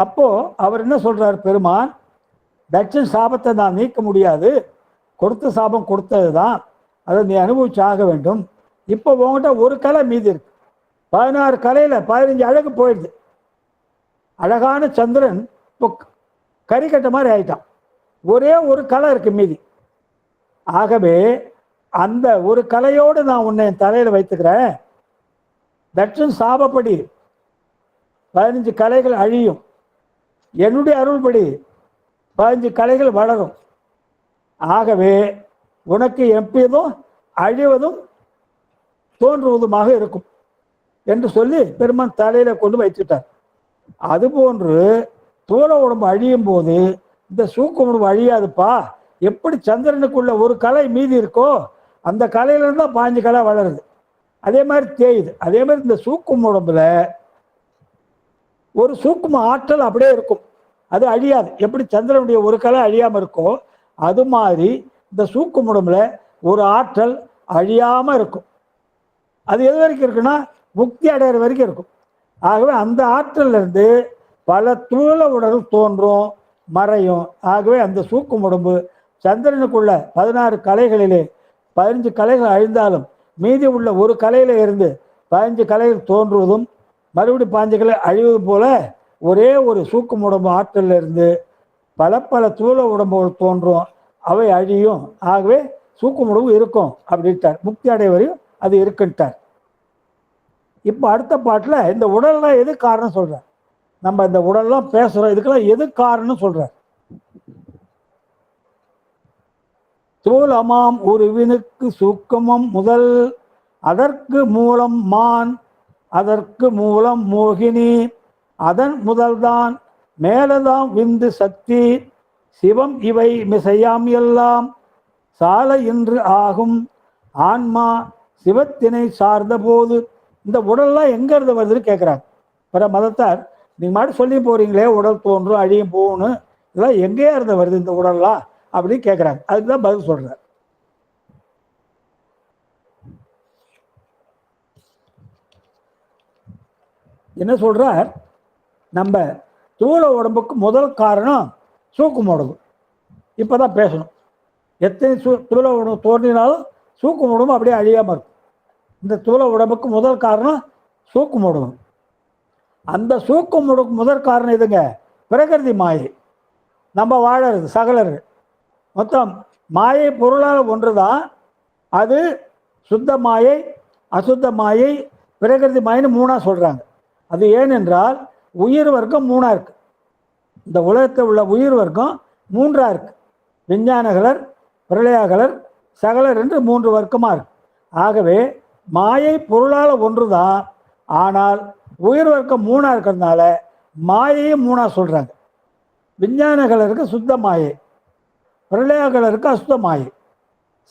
Speaker 2: அப்போ அவர் என்ன சொல்றார், பெருமான், தட்சன் சாபத்தை நான் நீக்க முடியாது, கொடுத்த சாபம் கொடுத்தது தான், அதை நீ அனுபவிச்சு ஆக வேண்டும். இப்போ உங்ககிட்ட ஒரு கலை மீதி இருக்கு, 16 கலையில 15 அழகு போயிடுது. அழகான சந்திரன் இப்போ கறிக்கட்ட மாதிரி ஆயிட்டான், ஒரே ஒரு கலை இருக்கு மீதி. ஆகவே அந்த ஒரு கலையோடு நான் உன்னை தலையில வைத்துக்கிறேன். தட்சன் சாபப்படி 15 கலைகள் அழியும், என்னுடைய அருள்படி 15 கலைகள் வளரும். ஆகவே உனக்கு எப்போதும் அழிவதும் தோன்றுவதுமாக இருக்கும் என்று சொல்லி பெருமான் தலையில கொண்டு வைத்துட்டார். அதுபோன்று தூள உடம்பு அழியும் போது இந்த சூக்கு உடம்பு அழியாதுப்பா. எப்படி சந்திரனுக்குள்ள ஒரு கலை மீதி இருக்கோ அந்த கலையிலிருந்து தான் 15 கலை வளருது, அதே மாதிரி தேயுது. அதே மாதிரி இந்த சூக்கும் உடம்புல ஒரு சூக்கும ஆற்றல் அப்படியே இருக்கும், அது அழியாது. எப்படி சந்திரனுடைய ஒரு கலை அழியாம இருக்கோ அது மாதிரி இந்த சூக்கும் உடம்புல ஒரு ஆற்றல் அழியாம இருக்கும். அது எது வரைக்கும் இருக்குன்னா முக்தி அடைகிற வரைக்கும் இருக்கும். ஆகவே அந்த ஆற்றல்ல இருந்து பல தூள உடல் தோன்றும், மறையும். ஆகவே அந்த சூக்கும் உடம்பு சந்திரனுக்குள்ள 16 கலைகளிலே 15 கலைகள் அழிந்தாலும் மீதி உள்ள ஒரு கலையில இருந்து 15 கலைகள் தோன்றுவதும் மறுபடி 15 கலை அழிவது போல ஒரே ஒரு சூக்கும் உடம்பு ஆற்றல்ல இருந்து பல பல தூள உடம்புகள் தோன்றும், அவை அழியும். ஆகவே சூக்கும் உடம்பு இருக்கும் அப்படின்ட்டார். முக்தி அடைவரையும் அது இருக்குன்ட்டார். இப்போ அடுத்த பாட்டில் இந்த உடல்லாம் எது காரணம் சொல்றார். நம்ம இந்த உடல்லாம் பேசுறோம், இதுக்கெல்லாம் எது காரணம் சொல்றார். தூலமாம் உருவினுக்கு சூக்கமம் முதல், அதற்கு மூலம் மான், அதற்கு மூலம் மோகினி, அதன் முதல்தான் மேலதாம் விந்து சக்தி, சிவம் இவை மிசையாம் எல்லாம் சால இன்று ஆகும், ஆன்மா சிவத்தினை சார்ந்த போது. இந்த உடல்லாம் எங்க இருந்து வருதுன்னு கேட்குறாங்க. பிற மதத்தார், நீங்க மாட்டு சொல்லி போறீங்களே உடல் தோன்றும் அழியும் போகணும், இதெல்லாம் எங்கேயா இருந்து வருது இந்த உடல்லாம் அப்படின்னு கேட்குறாங்க. அதுக்குதான் பதில் சொல்றார். என்ன சொல்றார், நம்ம தூள உடம்புக்கு முதல் காரணம் சூக்கும் உடம்பு. இப்பதான் பேசணும். எத்தனை தூள உடம்பு தோன்றினாலும் சூக்கும் உடம்பு அப்படியே அழியாம இருக்கும். இந்த தூள உடம்புக்கு முதல் காரணம் சூக்கும் உடம்பு. அந்த சூக்கும் உடம்புக்கு முதல் காரணம் எதுங்க, பிரகிருதி மாயை. நம்ம வாழறது சகலர்கள் மொத்தம் மாயை பொருளால் ஒன்றுதான். அது சுத்த மாயை, அசுத்த மாயை, பிரகிருதி மாயின்னு 3ஆ சொல்றாங்க. அது ஏனென்றால் உயிர் வர்க்கம் 3ஆ இருக்கு. இந்த உலகத்தில் உள்ள உயிர் வர்க்கம் 3ஆ இருக்கு. விஞ்ஞானகலர், பிரளயாகலர், சகலர் என்று 3 வர்க்கமா இருக்கு. ஆகவே மாயை பொருளால் ஒன்றுதான், ஆனால் உயிர் வர்க்கம் 3ஆ இருக்கிறதுனால மாயையும் 3ஆ சொல்றாங்க. விஞ்ஞானகலருக்கு சுத்த மாயை, பிரளயகலருக்கு அசுத்த மாயை,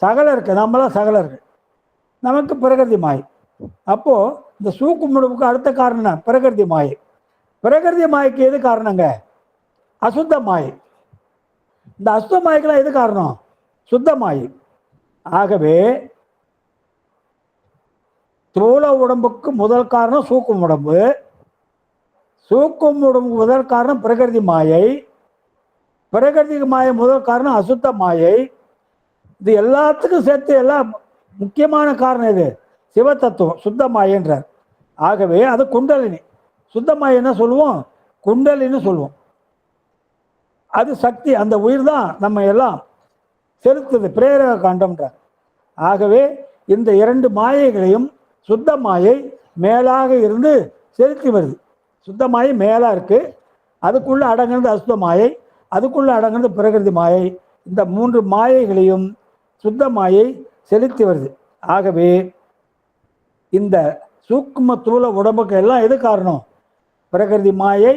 Speaker 2: சகலருக்கு நம்மளாம் சகலர்கள், நமக்கு பிரகிருதி மாயை. அப்போ இந்த சூக்கும் உடம்புக்கு அடுத்த காரணம் என்ன? பிரகிருதி மாயை. பிரகிருதி மாய்க்கு எது காரணங்க? அசுத்த மாயை. இந்த அசுத்த மாய்க்கெல்லாம் எது காரணம்? சுத்த மாயை. ஆகவே தூள உடம்புக்கு முதல் காரணம் சூக்கும் உடம்பு, சூக்கும் உடம்புக்கு முதல் காரணம் பிரகிருதி மாயை, பிரகிருதி மாயை முதல் காரணம் அசுத்த மாயை. இது எல்லாத்துக்கும் சேர்த்து எல்லாம் முக்கியமான காரணம் இது சிவ தத்துவம், சுத்த மாயன்றார். ஆகவே அது குண்டலினி. சுத்த மாயை என்ன சொல்லுவோம்? குண்டலின்னு சொல்லுவோம். அது சக்தி, அந்த உயிர் தான் நம்ம எல்லாம் செலுத்துது, பிரேரக காண்டம்ன்றார். ஆகவே இந்த இரண்டு மாயைகளையும் சுத்த மாயை மேலாக இருந்து செலுத்தி வருது. சுத்த மாயை மேலா இருக்கு, அதுக்குள்ள அடங்குறது அசுத்த மாயை, அதுக்குள்ள அடங்குறது பிரகிருதி மாயை. இந்த மூன்று மாயைகளையும் சுத்த மாயை செலுத்தி வருது. ஆகவே இந்த சூக்கும தூள உடம்புக்கு எல்லாம் எது காரணம்? பிரகிருதி மாயை,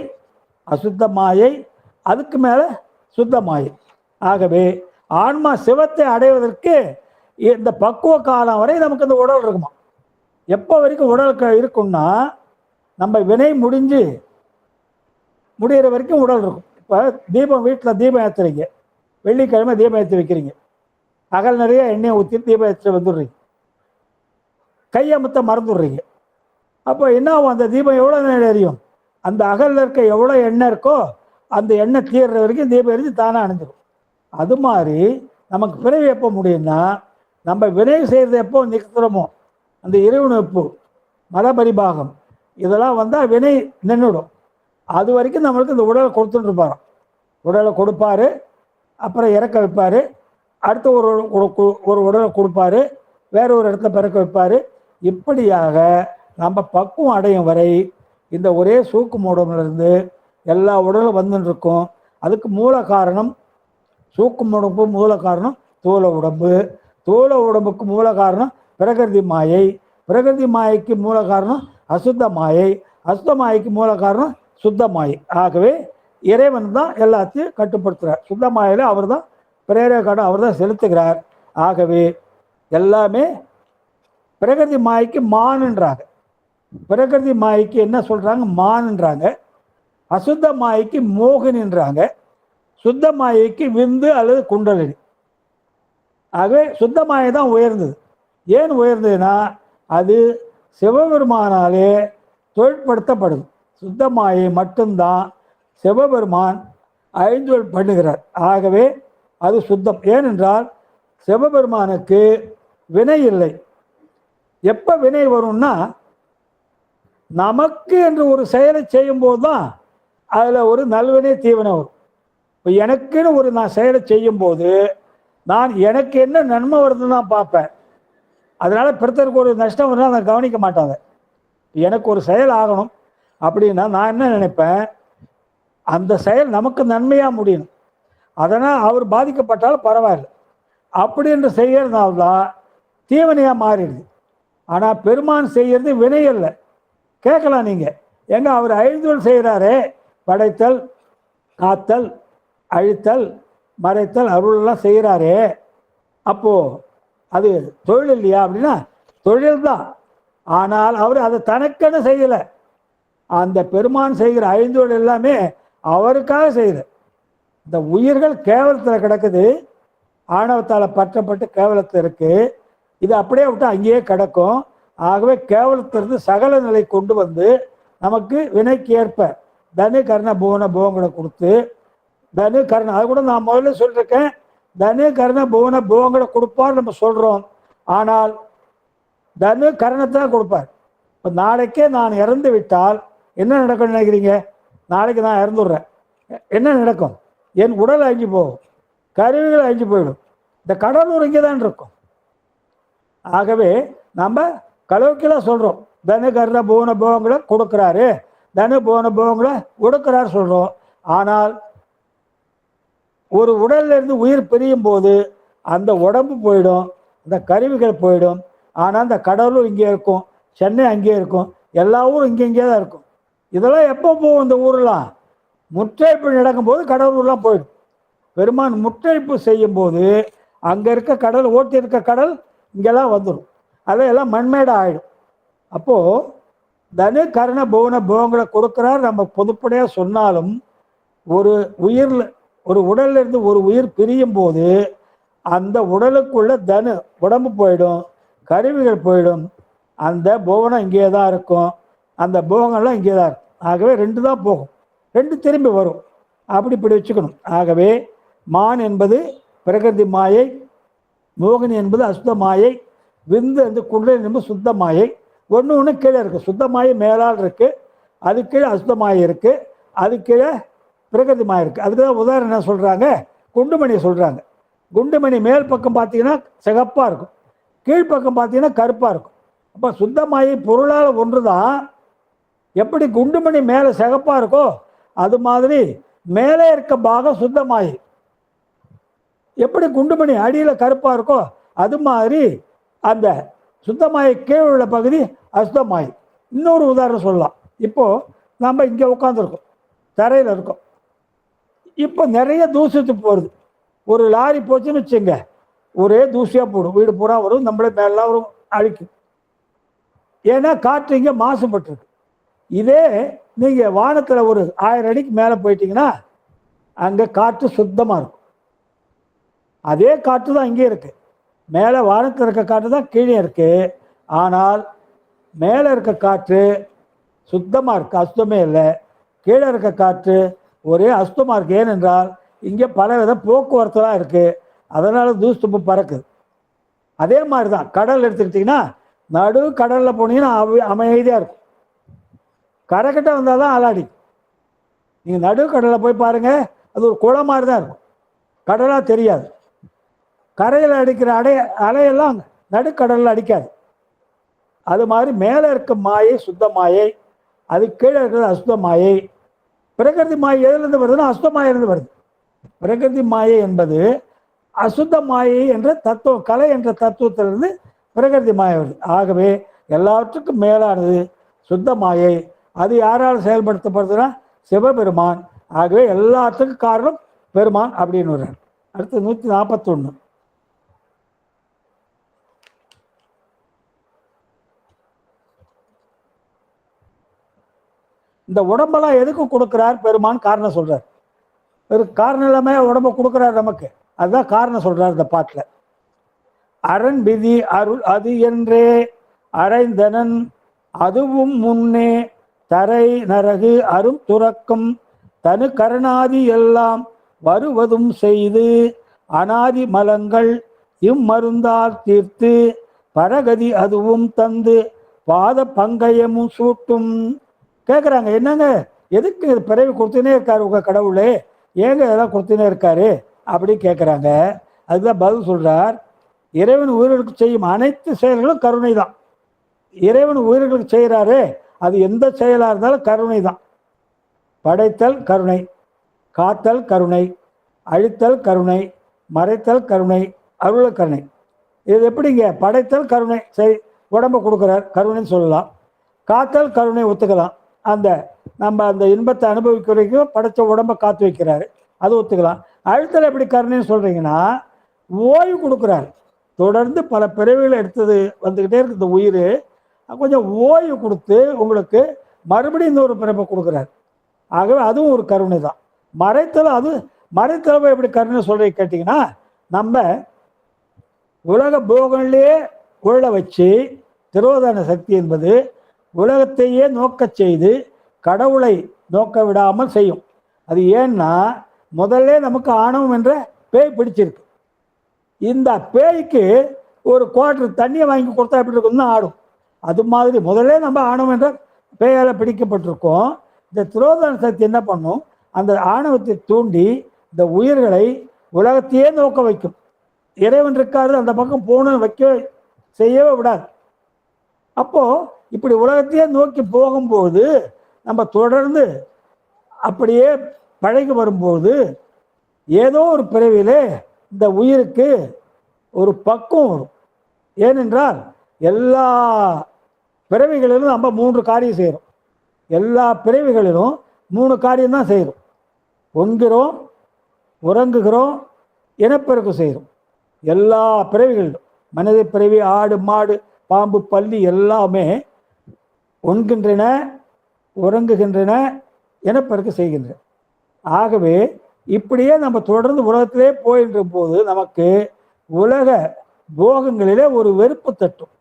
Speaker 2: அசுத்த மாயை, அதுக்கு மேல சுத்த மாயை. ஆகவே ஆன்மா சிவத்தை அடைவதற்கு இந்த பக்குவ காலம் வரை நமக்கு இந்த உடல் இருக்குமா. எப்போ வரைக்கும் உடல் இருக்கும்னா நம்ம வினை முடிஞ்சு முடிகிற வரைக்கும் உடல் இருக்கும். இப்போ தீபம், வீட்டில் தீபம் ஏற்றுறீங்க, வெள்ளிக்கிழமை தீபம் ஏற்றி வைக்கிறீங்க, அகல் நிறைய எண்ணெயை ஊற்றி தீபம் ஏற்றி வந்துடுறீங்க, கையமுத்த மறந்துடுறீங்க. அப்போ என்ன ஆகும்? அந்த தீபம் எவ்வளோ நேரம் எரியும்? அந்த அகலில் இருக்க எவ்வளோ எண்ணெய் இருக்கோ அந்த எண்ணெய் தீர்ற வரைக்கும் தீபம் எரிஞ்சு தானே அணைஞ்சிடும். அது மாதிரி நமக்கு பிறவி எப்போ முடியும்னா நம்ம வினை செய்கிறது எப்போ நிறுத்துறோமோ, அந்த இறைவனுப்பு மதபரிபாகம் இதெல்லாம் வந்தால் வினை நின்றுடும். அது வரைக்கும் நம்மளுக்கு இந்த உடலை கொடுத்துட்டு இருப்பார். உடலை கொடுப்பாரு, அப்புறம் இறக்க வைப்பார், அடுத்து ஒரு உடலை கொடுப்பாரு, வேற ஒரு இடத்துல பிறக்க வைப்பார். இப்படியாக நம்ம பக்குவம் அடையும் வரை இந்த ஒரே சூக்கும் உடம்புலேருந்து எல்லா உடலும் வந்துட்டு இருக்கும். அதுக்கு மூல காரணம் சூக்கும் உடம்பு, மூல காரணம் தூள உடம்பு, தூள உடம்புக்கு மூல காரணம் பிரகிருதி மாயை, பிரகிருதி மாயைக்கு மூல காரணம் அசுத்த மாயை, அசுத்த மாயைக்கு மூல காரணம் சுத்த மாயை. ஆகவே இறைவன் தான் எல்லாத்தையும் கட்டுப்படுத்துகிறார். சுத்த மாயில அவர் தான் பிரேரக அவர் தான் செலுத்துகிறார். ஆகவே எல்லாமே பிரகிருதி மாய்க்கு மானுன்றாங்க, பிரகிருதி மாய்க்கு என்ன சொல்றாங்க? மானுன்றாங்க. அசுத்த மாய்க்கு மோகினின்றாங்க, சுத்த மாயைக்கு விந்து அல்லது குண்டலினி. ஆகவே சுத்த மாயை தான் உயர்ந்தது. ஏன் உயர்ந்ததுன்னா அது சிவபெருமானாலே தொழிற்படுத்தப்படுது. சுத்த மாயை மட்டும்தான் சிவபெருமான் ஐந்தொழில் பண்ணுகிறார். ஆகவே அது சுத்தம். ஏனென்றால் சிவபெருமானுக்கு வினை இல்லை. எப்போ வினை வரும்னா நமக்கு என்று ஒரு செயலை செய்யும்போது தான் அதில் ஒரு நல்வினை தீவினை வரும். இப்போ எனக்குன்னு ஒரு நான் செயலை செய்யும்போது நான் எனக்கு என்ன நன்மை வருதுன்னு தான் பார்ப்பேன். அதனால பிறத்தருக்கு ஒரு நஷ்டம் வருதுன்னா நான் கவனிக்க மாட்டாங்க. எனக்கு ஒரு செயல் ஆகணும் அப்படின்னா நான் என்ன நினைப்பேன்? அந்த செயல் நமக்கு நன்மையாக முடியணும், அதனால் அவர் பாதிக்கப்பட்டாலும் பரவாயில்லை அப்படின்ற செய்யறதுனால்தான் தீவனையாக மாறிடுது. ஆனால் பெருமான் செய்யறது வினை இல்லை. கேட்கலாம் நீங்கள், எங்க அவர் ஐந்தொழில் செய்கிறாரே, படைத்தல், காத்தல், அழித்தல், மறைத்தல், அருளெல்லாம் செய்கிறாரே, அப்போது அது தொழில் இல்லையா அப்படின்னா தொழில் தான். ஆனால் அவர் அதை தனக்கென செய்யலை. அந்த பெருமான் செய்கிற ஐந்தொழில் எல்லாமே அவருக்காக செய்யல. இந்த உயிர்கள் கேவலத்தில் கிடக்குது, ஆணவத்தால் பற்றப்பட்டு கேவலத்தில் இருக்கு. இது அப்படியே விட்டு அங்கேயே கிடக்கும். ஆகவே கேவலத்திலிருந்து சகல நிலை கொண்டு வந்து நமக்கு வினைக்கு ஏற்ப தனு கர்ண புவன போகங்களை கொடுத்து, தனு கர்ண அது கூட நான் முதல்ல சொல்லியிருக்கேன், தனு கர்ண புவன போகங்களை கொடுப்பார் நம்ம சொல்கிறோம். ஆனால் தனு கர்ணத்தான் கொடுப்பார். இப்போ நாளைக்கே நான் இறந்து விட்டால் என்ன நடக்கும்னு நினைக்கிறீங்க? நாளைக்கு நான் இறந்துடுறேன், என்ன நடக்கும்? என் உடல் அழிஞ்சு போகும், கருவிகள் அழிஞ்சு போயிடும். இந்த கடலூர் இங்கே தான் இருக்கும். ஆகவே நம்ம கலோக்கிலாம் சொல்கிறோம், தனு கர்ண புவன போகங்களை கொடுக்குறாரு, தனு புவன போகங்களை கொடுக்குறாரு சொல்கிறோம். ஆனால் ஒரு உடல்ல இருந்து உயிர் பிரியும் போது அந்த உடம்பு போயிடும், அந்த கருவிகள் போயிடும். ஆனால் அந்த கடலூர் இங்கே இருக்கும், சென்னை அங்கேயே இருக்கும், எல்லா ஊரும் இங்கே தான் இருக்கும். இதெல்லாம் எப்போ போகும்? இந்த ஊரெலாம் முற்றேற்பு நடக்கும்போது கடலூர்லாம் போயிடும். பெருமான் முற்றழிப்பு செய்யும் போது அங்கே இருக்க கடல், ஓட்டி இருக்க கடல் இங்கெல்லாம் வந்துடும், அதையெல்லாம் மண்மேடை ஆயிடும். அப்போது தனு கரண புவன போகங்களை கொடுக்குறார். நம்ம பொதுப்படையாக சொன்னாலும் ஒரு உயிரில், ஒரு உடல்ல இருந்து ஒரு உயிர் பிரியும் போது அந்த உடலுக்குள்ள தனு உடம்பு போயிடும், கருவிகள் போயிடும், அந்த புவனம் இங்கே தான் இருக்கும், அந்த போகங்கள்லாம் இங்கே தான் இருக்கும். ஆகவே ரெண்டு தான் போகும், ரெண்டு திரும்பி வரும். அப்படி இப்படி வச்சுக்கணும். ஆகவே மான் என்பது பிரகிருதி மாயை, மோகினி என்பது அசுத்த மாயை, விந்து வந்து குண்டலினி என்பது சுத்த மாயை. ஒன்று கீழே இருக்குது. சுத்த மாயை மேலால் இருக்குது, அது கீழே அசுத்த மாயை இருக்குது, அது கீழே பிரகிருதி மாயை இருக்குது. அதுக்கு தான் உதாரணம் என்ன சொல்கிறாங்க, குண்டுமணியை சொல்கிறாங்க. குண்டுமணி மேல் பக்கம் பார்த்தீங்கன்னா சிகப்பாக இருக்கும், கீழ்ப்பக்கம் பார்த்தீங்கன்னா கருப்பாக இருக்கும். அப்போ சுத்த மாயை பொருளால் ஒன்று தான். எப்படி குண்டுமணி மேலே சிகப்பாக இருக்கோ அது மாதிரி மேலே இருக்க பாகம் சுத்த மாயை. எப்படி குண்டுமணி அடியில் கருப்பாக இருக்கோ அது மாதிரி அந்த சுத்தமாயை கீழே உள்ள பகுதி அசுத்தமாய். இன்னொரு உதாரணம் சொல்லலாம். இப்போது நம்ம இங்கே உட்காந்துருக்கோம், தரையில் இருக்கோம். இப்போ நிறைய தூசித்து போகிறது. ஒரு லாரி போச்சுன்னு வச்சுங்க, ஒரே தூசியாக போடும், வீடு பூரா வரும், நம்மளே மேலாம் வரும், அழிக்கும். ஏன்னா காற்று இங்கே மாசுபட்டுருக்கு. இதே நீங்கள் வானத்தில் ஒரு 1000 அடிக்கு மேலே போயிட்டீங்கன்னா அங்கே காற்று சுத்தமாக இருக்கும். அதே காற்று தான் இங்கே இருக்குது. மேலே வானத்தில் இருக்க காற்று தான் கீழே இருக்குது. ஆனால் மேலே இருக்க காற்று சுத்தமாக இருக்குது, அசுத்தமே இல்லை. கீழே இருக்க காற்று ஒரே அசுத்தமாக இருக்குது. ஏனென்றால் இங்கே பலவித போக்குவரத்துலாம் இருக்குது, அதனால் தூசுப்பு பறக்குது. அதே மாதிரி தான் கடல் எடுத்துக்கிட்டிங்கன்னா, நடு கடலில் போனீங்கன்னா அமைதியாக இருக்கும், கரைக்கிட்ட வந்தால் தான் அலாடி. நீங்கள் நடு கடலில் போய் பாருங்கள், அது ஒரு குளம் மாதிரி தான் இருக்கும், கடலாக தெரியாது. கரையில் அடிக்கிற அலையெல்லாம் நடுக்கடலில் அடிக்காது. அது மாதிரி மேலே இருக்க மாயை சுத்த மாயை, அது கீழே இருக்கிறது அசுத்த மாயை. பிரகிருதி மாயை எதுலேருந்து வருதுன்னா அசுத்த மாயிலிருந்து வருது. பிரகிருதி மாயை என்பது அசுத்த மாயை என்ற தத்துவம், கலை என்ற தத்துவத்திலிருந்து பிரகிருதி மாயை வருது. ஆகவே எல்லாவற்றுக்கும் மேலானது சுத்த மாயை. அது யாரால் செயல்படுத்தப்படுதுன்னா சிவபெருமான். ஆகவே எல்லாத்துக்கும் காரணம் பெருமான் அப்படின்னு வர்றார். அடுத்து 141. இந்த உடம்பெல்லாம் எதுக்கு கொடுக்குறார் பெருமான்? காரணம் சொல்றார். காரணம் இல்லாமல் உடம்ப கொடுக்குறார் நமக்கு, அதுதான் காரணம் சொல்றார் இந்த பாட்டில். அரண் விதி அருள் அது என்றே அரைந்தனன் அதுவும் முன்னே தரை நரகு அரும் துறக்கும் தனு கரணாதி எல்லாம் வருவதும் செய்து அனாதி மலங்கள் இம்மருந்தால் தீர்த்து பரகதி அதுவும் தந்து பாத பங்கயமும் சூட்டும். கேட்குறாங்க, என்னங்க எதுக்கு பிறவி கொடுத்துனே இருக்காரு உங்கள் கடவுளே, ஏங்க இதெல்லாம் கொடுத்துனே இருக்காரு அப்படி கேட்குறாங்க. அதுதான் பதில் சொல்கிறார். இறைவன் உயிர்களுக்கு செய்யும் அனைத்து செயல்களும் கருணை தான். இறைவன் உயிர்களுக்கு செய்கிறாரு, அது எந்த செயலாக இருந்தாலும் கருணை தான். படைத்தல் கருணை, காத்தல் கருணை, அழித்தல் கருணை, மறைத்தல் கருணை, அருள் கருணை. இது எப்படிங்க? படைத்தல் கருணை, சரி உடம்பை கொடுக்குறார், கருணைன்னு சொல்லலாம். காத்தல் கருணை ஒத்துக்கலாம், அந்த நம்ம அந்த இன்பத்தை அனுபவிக்க வரைக்கும் படைத்த உடம்பை காத்து வைக்கிறாரு, அது ஒத்துக்கலாம். அழுத்தல் எப்படி கருணைன்னு சொல்கிறீங்கன்னா, ஓய்வு கொடுக்குறாரு. தொடர்ந்து பல பிறவிகளை எடுத்தது வந்துக்கிட்டே இருக்குது இந்த உயிர், கொஞ்சம் ஓய்வு கொடுத்து உங்களுக்கு மறுபடியும் இந்த ஒரு பிறப்பை கொடுக்குறாரு. ஆகவே அதுவும் ஒரு கருணை தான். மறைத்தல், அது மறைத்தளவை எப்படி கருணை சொல்கிறீங்க கேட்டிங்கன்னா, நம்ம உலக போகங்களே உழ வச்சு திரோதான சக்தி என்பது உலகத்தையே நோக்க செய்து கடவுளை நோக்க விடாமல் செய்யும். அது ஏன்னா முதல்ல நமக்கு ஆணவம் என்ற பேய் பிடிச்சிருக்கு. இந்த பேய்க்கு ஒரு குவார்டர் தண்ணியை வாங்கி கொடுத்தா எப்படி இருக்குன்னு ஆடும். அது மாதிரி முதல்ல நம்ம ஆணவம் என்ற பேயால் பிடிக்கப்பட்டிருக்கோம். இந்த திரோதான சக்தி என்ன பண்ணும், அந்த ஆணவத்தை தூண்டி இந்த உயிர்களை உலகத்தையே நோக்க வைக்கும். இறைவன் இருக்காரு அந்த பக்கம் போகணும் வைக்க செய்யவே விடாது. அப்போது இப்படி உலகத்தையே நோக்கி போகும்போது நம்ம தொடர்ந்து அப்படியே பழகி வரும்போது ஏதோ ஒரு பிறவிலே இந்த உயிருக்கு ஒரு பக்குவம் வரும். ஏனென்றால் எல்லா பிறவிகளிலும் நம்ம 3 காரியம் செய்கிறோம். எல்லா பிறவிகளிலும் 3 காரியம்தான் செய்கிறோம். உண்கிறோம், உறங்குகிறோம், இனப்பெருக்கம் செய்கிறோம். எல்லா பிறவிகளிலும் மனித பிறவி, ஆடு மாடு பாம்பு பல்லி எல்லாமே உண்கின்றன, உறங்குகின்றன, இனப்பெருக்கம் செய்கின்றன. ஆகவே இப்படியே நம்ம தொடர்ந்து உலகத்திலே போயின்ற போது நமக்கு உலக போகங்களிலே ஒரு வெறுப்பு தட்டும்,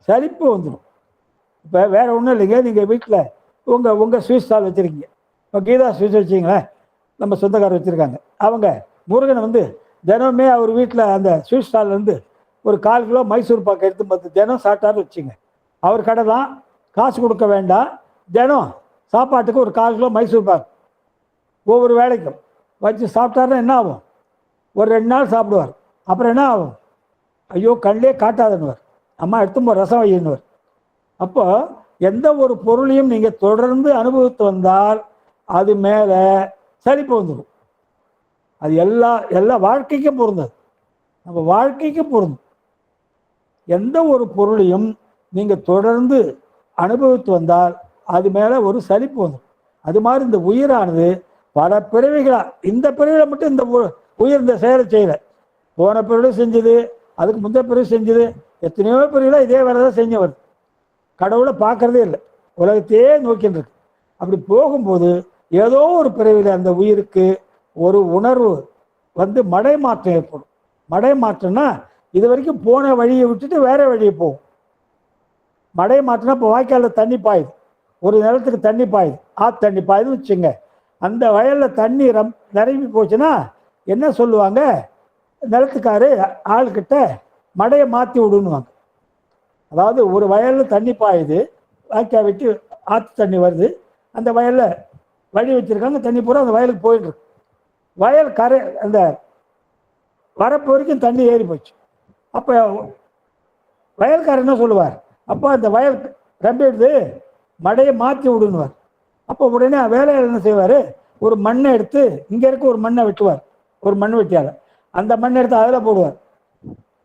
Speaker 2: சலிப்பு வந்துடும். இப்போ வேற ஒன்றும் இல்லைங்க, நீங்கள் வீட்டில் உங்கள் ஸ்வீட் ஸ்டால் வச்சுருக்கீங்க. இப்போ கீதா ஸ்வீட் வச்சிங்களேன், நம்ம சொந்தக்காரர் வச்சுருக்காங்க. அவங்க முருகனை வந்து தினமே அவர் வீட்டில் அந்த ஸ்வீட் ஸ்டால்லேருந்து ஒரு 1/4 கிலோ மைசூர் பாக்கு எடுத்து 10 தினம் சாப்பிட்டாருன்னு வச்சுங்க. அவர் கடை தான், காசு கொடுக்க வேண்டாம், தினம் சாப்பாட்டுக்கு ஒரு 1/4 கிலோ மைசூர் பாக்கு ஒவ்வொரு வேலைக்கும் வச்சு சாப்பிட்டாருன்னா என்ன ஆகும்? ஒரு 2 நாள் சாப்பிடுவார். அப்புறம் என்ன ஆகும்? ஐயோ கண்ணிலே காட்டாதுன்னுவார், அம்மா எடுத்து ரசம் வையின்னுவார். அப்போ எந்த ஒரு பொருளையும் நீங்கள் தொடர்ந்து அனுபவித்து வந்தால் அது மேலே சலிப்பு வந்துடும். அது எல்லா வாழ்க்கைக்கும் பொருந்தது, நம்ம வாழ்க்கைக்கும் பொருந்தும். எந்த ஒரு பொருளையும் நீங்கள் தொடர்ந்து அனுபவித்து வந்தால் அது மேலே ஒரு சலிப்பு வந்துடும். அது மாதிரி இந்த உயிரானது பல பிறவிகளா, இந்த பிறவியில் மட்டும் இந்த உயிர் இந்த செயலை செய்யலை, போன பிறவிலும் செஞ்சது, அதுக்கு முந்தைய பிறவி செஞ்சது, எத்தனையோ பிறவிலாம் இதே வேலை தான் செஞ்சு வருது. கடவுளை பார்க்கறதே இல்லை, உலகத்தையே நோக்கின்னு இருக்கு. அப்படி போகும்போது ஏதோ ஒரு பிறவியில் அந்த உயிருக்கு ஒரு உணர்வு வந்து மடை மாற்றம் ஏற்படும். மடை மாற்றம்னா இது வரைக்கும் போன வழியை விட்டுட்டு வேற வழியை போகும். மடை மாற்றம்னா இப்போ வாய்க்காலில் தண்ணி பாயுது, ஒரு நிலத்துக்கு தண்ணி பாயுது, ஆற்று தண்ணி பாயுதுன்னு வச்சுங்க. அந்த வயலில் தண்ணி நிரம்பி போச்சுன்னா என்ன சொல்லுவாங்க, நிலத்துக்காரு ஆள்கிட்ட மடையை மாற்றி விடுன்னுவாங்க. அதாவது ஒரு வயலில் தண்ணி பாயுது, வாய்க்கால் விட்டு ஆற்று தண்ணி வருது, அந்த வயலில் வழி வச்சுருக்காங்க, தண்ணி பூரா அந்த வயலுக்கு போயிட்டுருக்கு. வயல் கரை அந்த வரப்பு வரைக்கும் தண்ணி ஏறி போச்சு. அப்போ வயல்காரர் என்ன சொல்லுவார், அப்போ அந்த வயல் ரம்பிடுது, மடையை மாற்றி விடுன்னுவார். அப்போ உடனே வேலையாளர் என்ன செய்வார், ஒரு மண்ணை எடுத்து இங்கே இருக்க ஒரு மண்ணை வெட்டுவார், ஒரு மண் வெட்டியால் அந்த மண்ணை எடுத்து அதில் போடுவார்.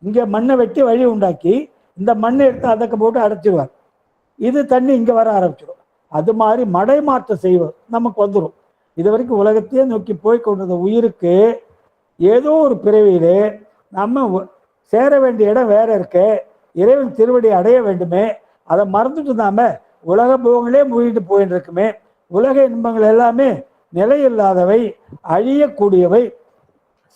Speaker 2: இங்கே மண்ணை வெட்டி வழி உண்டாக்கி இந்த மண்ணை எடுத்து அதற்கு போட்டு அடைச்சிடுவார். இது தண்ணி இங்கே வர ஆரம்பிச்சிடும். அது மாதிரி மடை மாற்றம் செய்வது நமக்கு வந்துடும். இது வரைக்கும் உலகத்தையே நோக்கி போய் கொண்டிருந்த உயிருக்கு ஏதோ ஒரு பிறவியிலே நம்ம சேர வேண்டிய இடம் வேற இருக்கு, இறைவன் திருவடி அடைய வேண்டுமே, அதை மறந்துட்டு நாம உலக போகங்களே மூழ்கிட்டு போயிட்டு இருக்குமே. உலக இன்பங்கள் எல்லாமே நிலையில்லாதவை, அழியக்கூடியவை.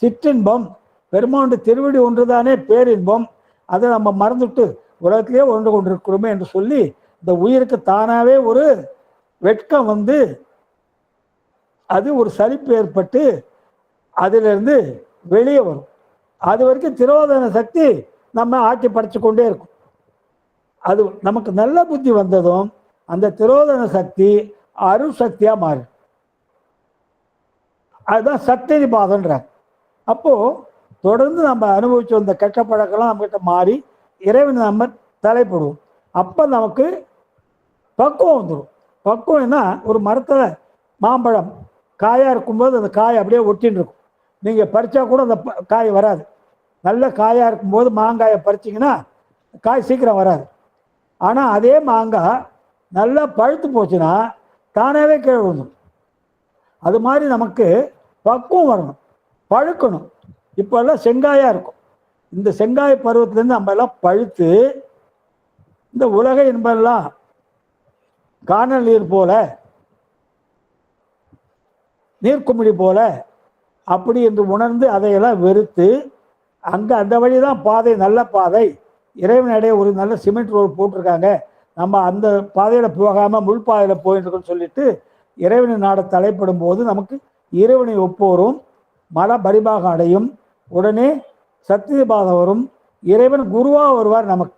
Speaker 2: சிற்றின்பம், பெருமாண்டு திருவடி ஒன்றுதானே பேரின்பம், அதை நம்ம மறந்துட்டு உலகத்திலே ஒன்று கொண்டிருக்கிறோமே என்று சொல்லி இந்த உயிருக்கு தானாகவே ஒரு வெட்கம் வந்து அது ஒரு சலிப்பு ஏற்பட்டு அதிலிருந்து வெளியே வரும். அது வரைக்கும் திரோதன சக்தி நம்ம ஆட்சி படைச்சு கொண்டே இருக்கும். அது நமக்கு நல்ல புத்தி வந்ததும் அந்த திரோதன சக்தி அருள் சக்தியா மாறும். அதுதான் சத்தியபாதன்றாங்க. அப்போ தொடர்ந்து நம்ம அனுபவிச்சு வந்த கெட்ட பழக்கம்லாம் நம்மகிட்ட மாறி இறைவன் நம்ம தலைப்படுவோம். அப்போ நமக்கு பக்குவம் வந்துடும். பக்குவம்னா ஒரு மரத்தில் மாம்பழம் காயாக இருக்கும்போது அந்த காய் அப்படியே ஒட்டின்னு இருக்கும், நீங்கள் பறித்தா கூட அந்த காய் வராது. நல்ல காயாக இருக்கும்போது மாங்காயை பறிச்சிங்கன்னா காய் சீக்கிரம் வராது. ஆனால் அதே மாங்காய் நல்லா பழுத்து போச்சுன்னா தானாகவே கீழே விழுந்துடும். அது மாதிரி நமக்கு பக்குவம் வரணும், பழுக்கணும். இப்போல்லாம் செங்காயாக இருக்கும், இந்த செங்காய பருவத்திலேருந்து நம்ம எல்லாம் பழுத்து இந்த உலக இன்பெல்லாம் காணல் நீர் போல, நீர்க்குமிழி போல அப்படி என்று உணர்ந்து அதையெல்லாம் வெறுத்து அங்கே அந்த வழி தான் பாதை, நல்ல பாதை, இறைவனடைய ஒரு நல்ல சிமெண்ட் ரோடு போட்டிருக்காங்க, நம்ம அந்த பாதையில் போகாமல் முள் பாதையில் போயிட்டுருக்கோன்னு சொல்லிட்டு இறைவனை நாட தலைப்படும் போது நமக்கு இறைவனை ஒப்போரும் மன பரிபாகம் அடையும். உடனே சத்தியபாதம் வரும், இறைவன் குருவாக வருவார். நமக்கு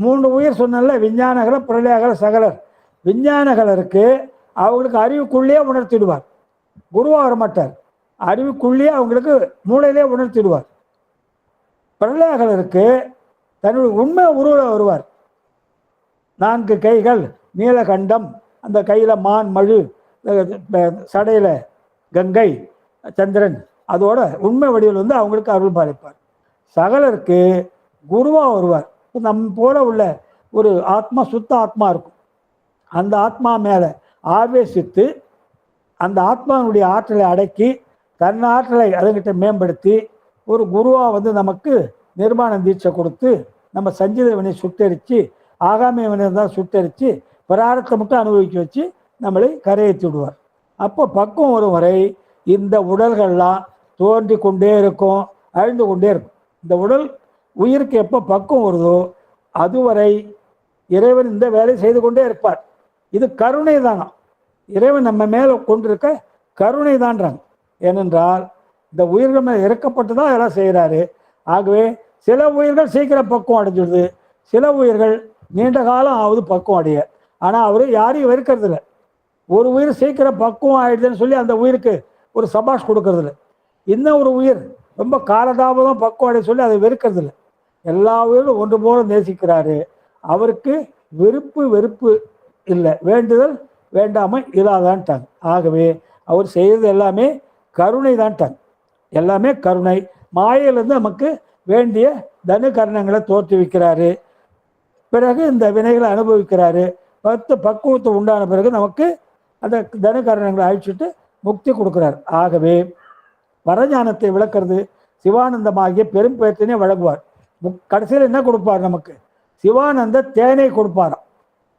Speaker 2: 3 உயிர் சொன்னல, விஞ்ஞானகல, பிரளயகல, சகலர். விஞ்ஞானகலருக்கு அவங்களுக்கு அறிவுக்குள்ளேயே உணர்த்திடுவார், குருவாக வரமாட்டார், அறிவுக்குள்ளேயே அவங்களுக்கு மூளையிலே உணர்த்திடுவார். பிரளயகலருக்கு தன்னுடைய உண்மை உருவில் வருவார். 4 கைகள், நீலகண்டம், அந்த கையில் மான் மழு, சடையில் கங்கை சந்திரன், அதோட உண்மை வடிவில் வந்து அவங்களுக்கு அருள் பாலிப்பார். சகலருக்கு குருவாக வருவார். நம்ம போல உள்ள ஒரு ஆத்மா, சுத்த ஆத்மா இருக்கும், அந்த ஆத்மா மேலே ஆவேசித்து அந்த ஆத்மாவுடைய ஆற்றலை அடக்கி தன் ஆற்றலை அதுகிட்ட மேம்படுத்தி ஒரு குருவா வந்து நமக்கு நிர்மாண தீட்சை கொடுத்து நம்ம சஞ்சித வினை சுட்டரித்து ஆகாமிய வினை தான் சுட்டரித்து பிராரத்தை மட்டும் அனுபவிக்க வச்சு நம்மளை கரையேற்றி விடுவார். அப்போ பக்குவம் வரும் வரை இந்த உடல்கள்லாம் தோன்றி கொண்டே இருக்கும், அழிந்து கொண்டே இருக்கும். இந்த உடல் உயிருக்கு எப்போ பக்குவம் வருதோ அதுவரை இறைவன் இந்த வேலையை செய்து கொண்டே இருப்பார். இது கருணை தானா, இறைவன் நம்ம மேலே கொண்டிருக்க கருணை தான்றாங்க. ஏனென்றால் இந்த உயிர்கள் மேலே இறக்கப்பட்டு தான் இதெல்லாம் செய்கிறாரு. ஆகவே சில உயிர்கள் சீக்கிரம் பக்குவம் அடைஞ்சிடுது, சில உயிர்கள் நீண்ட காலம் ஆகுது பக்குவம் அடைய. ஆனால் அவர் யாரையும் வெறுக்கிறது இல்லை. ஒரு உயிர் சீக்கிரம் பக்குவம் ஆயிடுதுன்னு சொல்லி அந்த உயிருக்கு ஒரு சபாஷ் கொடுக்கறது இல்லை. இன்னும் ஒரு உயிர் ரொம்ப காலதாமதம் பக்குவம் அடைய சொல்லி அதை வெறுக்கிறது இல்லை. எல்லா உயிரும் ஒன்று போல நேசிக்கிறாரு. அவருக்கு வெறுப்பு இல்லை, வேண்டுதல் வேண்டாமல் இல்லாதான்ட்டாங்க. ஆகவே அவர் செய்கிறது எல்லாமே கருணை தான்ட்டாங்க, எல்லாமே கருணை. மாயையிலேருந்து நமக்கு வேண்டிய தனு கரணங்களை தோற்றுவிக்கிறாரு. பிறகு இந்த வினைகளை அனுபவிக்கிறாரு. பக்குவத்தை உண்டான பிறகு நமக்கு அந்த தனு கரணங்களை அழிச்சுட்டு முக்தி கொடுக்குறாரு. ஆகவே வரஞானத்தை விளக்கிறது சிவானந்தமாகிய பெரும் பேற்றினை வழங்குவார். கடைசியில் என்ன கொடுப்பார் நமக்கு? சிவானந்த தேனை கொடுப்பாராம்.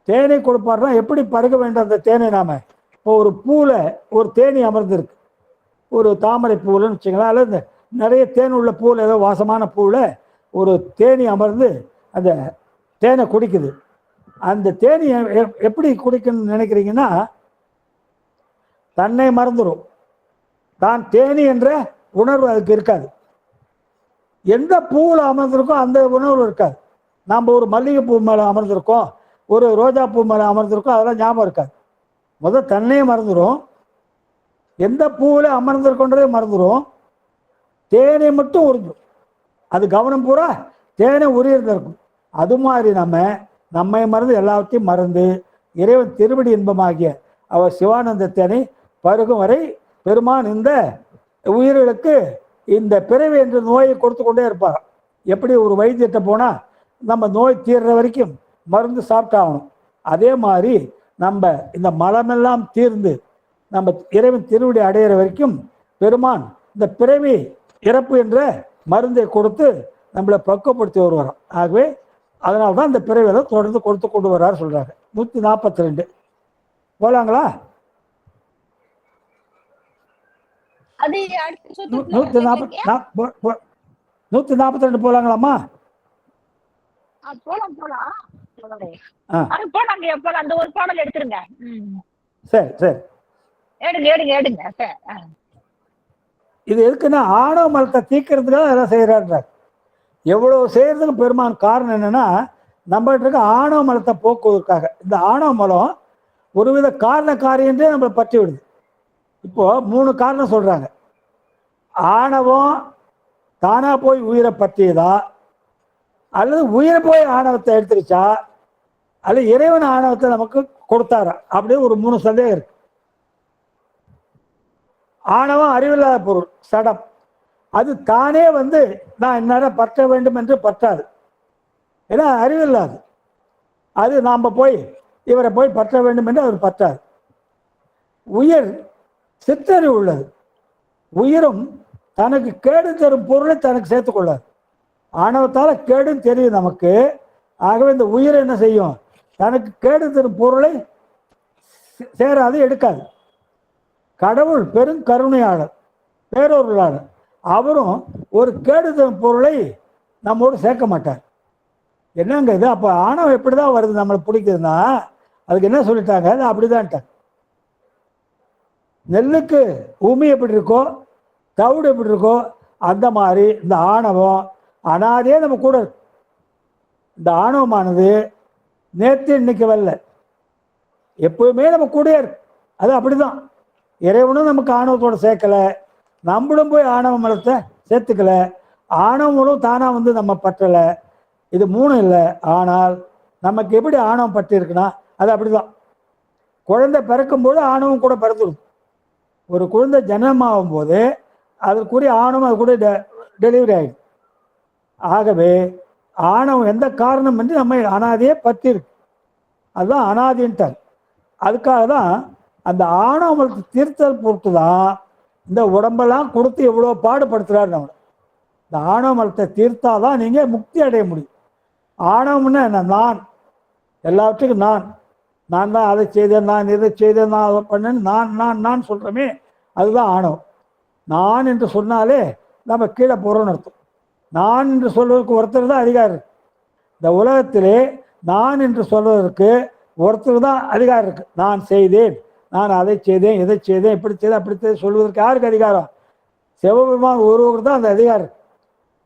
Speaker 2: தேனை கொடுப்பார்னா எப்படி பருக வேண்டும் அந்த தேனை? நாம இப்போ ஒரு பூவில் ஒரு தேனி அமர்ந்திருக்கு, ஒரு தாமரை பூவில்னு வச்சுக்கலாம், அல்லது நிறைய தேன் உள்ள பூவில், ஏதோ வாசமான பூவில் ஒரு தேனி அமர்ந்து அந்த தேனை குடிக்குது. அந்த தேனி எப்படி குடிக்கணும்னு நினைக்கிறீங்கன்னா, தன்னை மறந்துடும், தான் தேனி என்ற உணர்வு அதுக்கு இருக்காது. எந்த பூவில் அமர்ந்திருக்கோ அந்த உணர்வு இருக்காது. நாம் ஒரு மல்லிகைப்பூ மேலே அமர்ந்திருக்கோம், ஒரு ரோஜா பூ மேலே அமர்ந்திருக்கோம், அதெல்லாம் ஞாபகம் இருக்காது. முதல் தன்னையே மறந்துடும், எந்த பூவில் அமர்ந்திருக்கோன்றதே மறந்துடும், தேனை மட்டும் உறிஞ்சிடும். அது கவனம் பூரா தேனை உரியர்ந்திருக்கும். அது மாதிரி நம்மை மறந்து எல்லாத்தையும் மறந்து இறைவன் திருவடி இன்பமாகிய அவர் சிவானந்த தேனை பருகும் வரை பெருமான் இந்த உயிர்களுக்கு இந்த பிறவி என்ற நோயை கொடுத்து கொண்டே இருப்பார். எப்படி ஒரு வைத்தியத்தை போனால் நம்ம நோய் தீர்ற வரைக்கும் மருந்து சாப்பிட்டாகணும், அதே மாதிரி நம்ம இந்த மலமெல்லாம் தீர்ந்து நம்ம இறைவன் திருவடி அடையிற வரைக்கும் பெருமான் இந்த பிறவி இறப்பு என்ற மருந்தை கொடுத்து நம்மளை பக்குவப்படுத்தி வருவாராம். ஆகவே அதனால தான் இந்த பிறவியை தொடர்ந்து கொடுத்து கொண்டு வர்றாரு சொல்றாங்க. 142 போலாங்களா? 142 போலாங்களாமா? சரி சரி, இது எதுக்குன்னா ஆணவ மலத்தை தீக்கிறதுக்காக எல்லாம் செய்யறாரு. எவ்வளவு செய்யறதுக்கு பெருமான் காரணம் என்னன்னா, நம்மகிட்ட இருக்க ஆணவ மலத்தை போக்குவதற்காக. இந்த ஆணவ மலம் ஒருவித காரண காரியன்றே நம்மளை பற்றி விடுது. இப்போ 3 காரணம் சொல்றாங்க. ஆணவம் தானா போய் உயிரை பற்றியதா, அல்லது உயிரை போய் ஆணவத்தை எடுத்துருச்சா, அல்லது இறைவன் ஆணவத்தை நமக்கு கொடுத்தாரா, அப்படியே ஒரு 3 சந்தேகம் இருக்கு. ஆணவம் அறிவில்லாத பொருள், சடம். அது தானே வந்து நான் இந்நேரம் பற்ற வேண்டும் என்று பற்றாது, ஏன்னா அறிவில்லாது. அது நாம் போய் இவரை போய் பற்ற வேண்டும் என்று அவர் பற்றாது. உயிர் சித்தறிவு உள்ளது. உயிரும் தனக்கு கேடு தரும் பொருளை தனக்கு சேர்த்துக்கொள்ளாது. ஆணவத்தால் கேடுன்னு தெரியும் நமக்கு. ஆகவே இந்த உயிர் என்ன செய்யும்? தனக்கு கேடு தரும் பொருளை சேராது, எடுக்காது. கடவுள் பெரும் கருணையாளர், பேரொருளாளர். அவரும் ஒரு கேடு தரும் பொருளை நம்மோடு சேர்க்க மாட்டார். என்னங்க இது? அப்போ ஆணவம் எப்படி தான் வருது நம்மளை பிடிக்குதுன்னா, அதுக்கு என்ன சொல்லிட்டாங்க? அது அப்படிதான்ட்டாங்க. நெல்லுக்கு உமி எப்படி இருக்கோ, தவிடு எப்படி இருக்கோ, அந்த மாதிரி இந்த ஆணவம் அனாதே நம்ம கூட இருக்கு. இந்த ஆணவமானது நேற்று இன்னைக்கு வரல, எப்பவுமே நம்ம கூட இருக்கு. அது அப்படிதான். இறைவனும் நமக்கு ஆணவத்தோட சேர்க்கலை, நம்மளும் போய் ஆணவ மலத்தை சேர்த்துக்கல. ஆணவங்களும் தானா வந்து நம்ம பற்றலை. இது 3 இல்லை. ஆனால் நமக்கு எப்படி ஆணவம் பற்றி இருக்குன்னா, அது அப்படிதான். குழந்தை பிறக்கும்போது ஆணவம் கூட பிறந்துடும். ஒரு குழந்தை ஜனமாகும் போது அதற்குரிய ஆணவம் அது கூட டெலிவரி ஆகிடும். ஆகவே ஆணவம் எந்த காரணம் என்று நம்ம அனாதையே பற்றி இருக்கு. அதுதான் அனாதின்ட்டார். அதுக்காக தான் அந்த ஆணவத்தை தீர்த்தல் பொறுத்து தான் இந்த உடம்பெல்லாம் கொடுத்து எவ்வளோ பாடுபடுத்துறாரு நம்ம. இந்த ஆணவ மலத்தை தீர்த்தாதான் நீங்க முக்தி அடைய முடியும். ஆணவம்னா என்ன? நான், எல்லாவற்றுக்கும் நான் தான் அதை செய்தேன், நான் இதை செய்தேன், நான் அதை பண்ணேன், நான் சொல்றமே, அதுதான் ஆணவம். நான் என்று சொன்னாலே நம்ம கீழே போறோம்னு அர்த்தம். நான் என்று சொல்வதற்கு ஒருத்தர் தான் அதிகாரம் இருக்கு. இந்த உலகத்திலே நான் என்று சொல்வதற்கு ஒருத்தர் தான் அதிகாரம் இருக்கு. நான் செய்தேன், நான் அதை செய்தேன், இதை செய்தேன், இப்படி செய்தேன், அப்படி செய்தேன் சொல்வதற்கு யாருக்கு அதிகாரம்? சிவபெருமான் ஒருவர் தான் அந்த அதிகாரம்.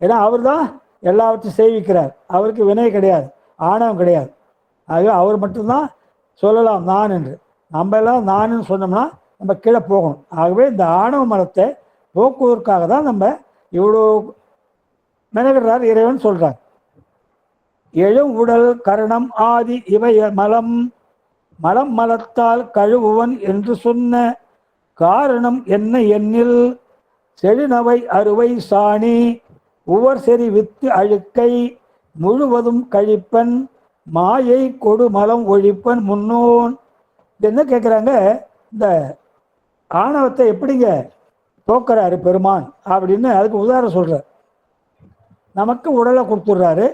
Speaker 2: ஏன்னா அவர் தான் எல்லாவற்றையும் செய்விக்கிறார். அவருக்கு வினை கிடையாது, ஆணவம் கிடையாது. ஆகவே அவர் மட்டும்தான் சொல்லலாம் நான் என்று. நம்ம எல்லாம் நான் சொன்னோம்னா நம்ம கீழே போகணும். ஆகவே இந்த ஆணவ மலத்தை போக்குவதற்காக தான் நம்ம இவ்வளோ மெனகிடுறார் இறைவன் சொல்றார். எழும் உடல் கரணம் ஆதி இவை மலம் மலத்தால் கழுவுவன் என்று சொன்ன காரணம் என்ன எண்ணில் செழுநவை அறுவை சாணி உவர் செறி வித்து அழுக்கை முழுவதும் கழிப்பன் மாயை கொடு மலம் ஒழிப்பன் முன்னோன். என்ன கேட்குறாங்க? இந்த ஆணவத்தை எப்படிங்க போக்குறாரு பெருமான் அப்படின்னு அதுக்கு உதாரணம் சொல்றார். நமக்கு உடலை கொடுத்துட்றாரு,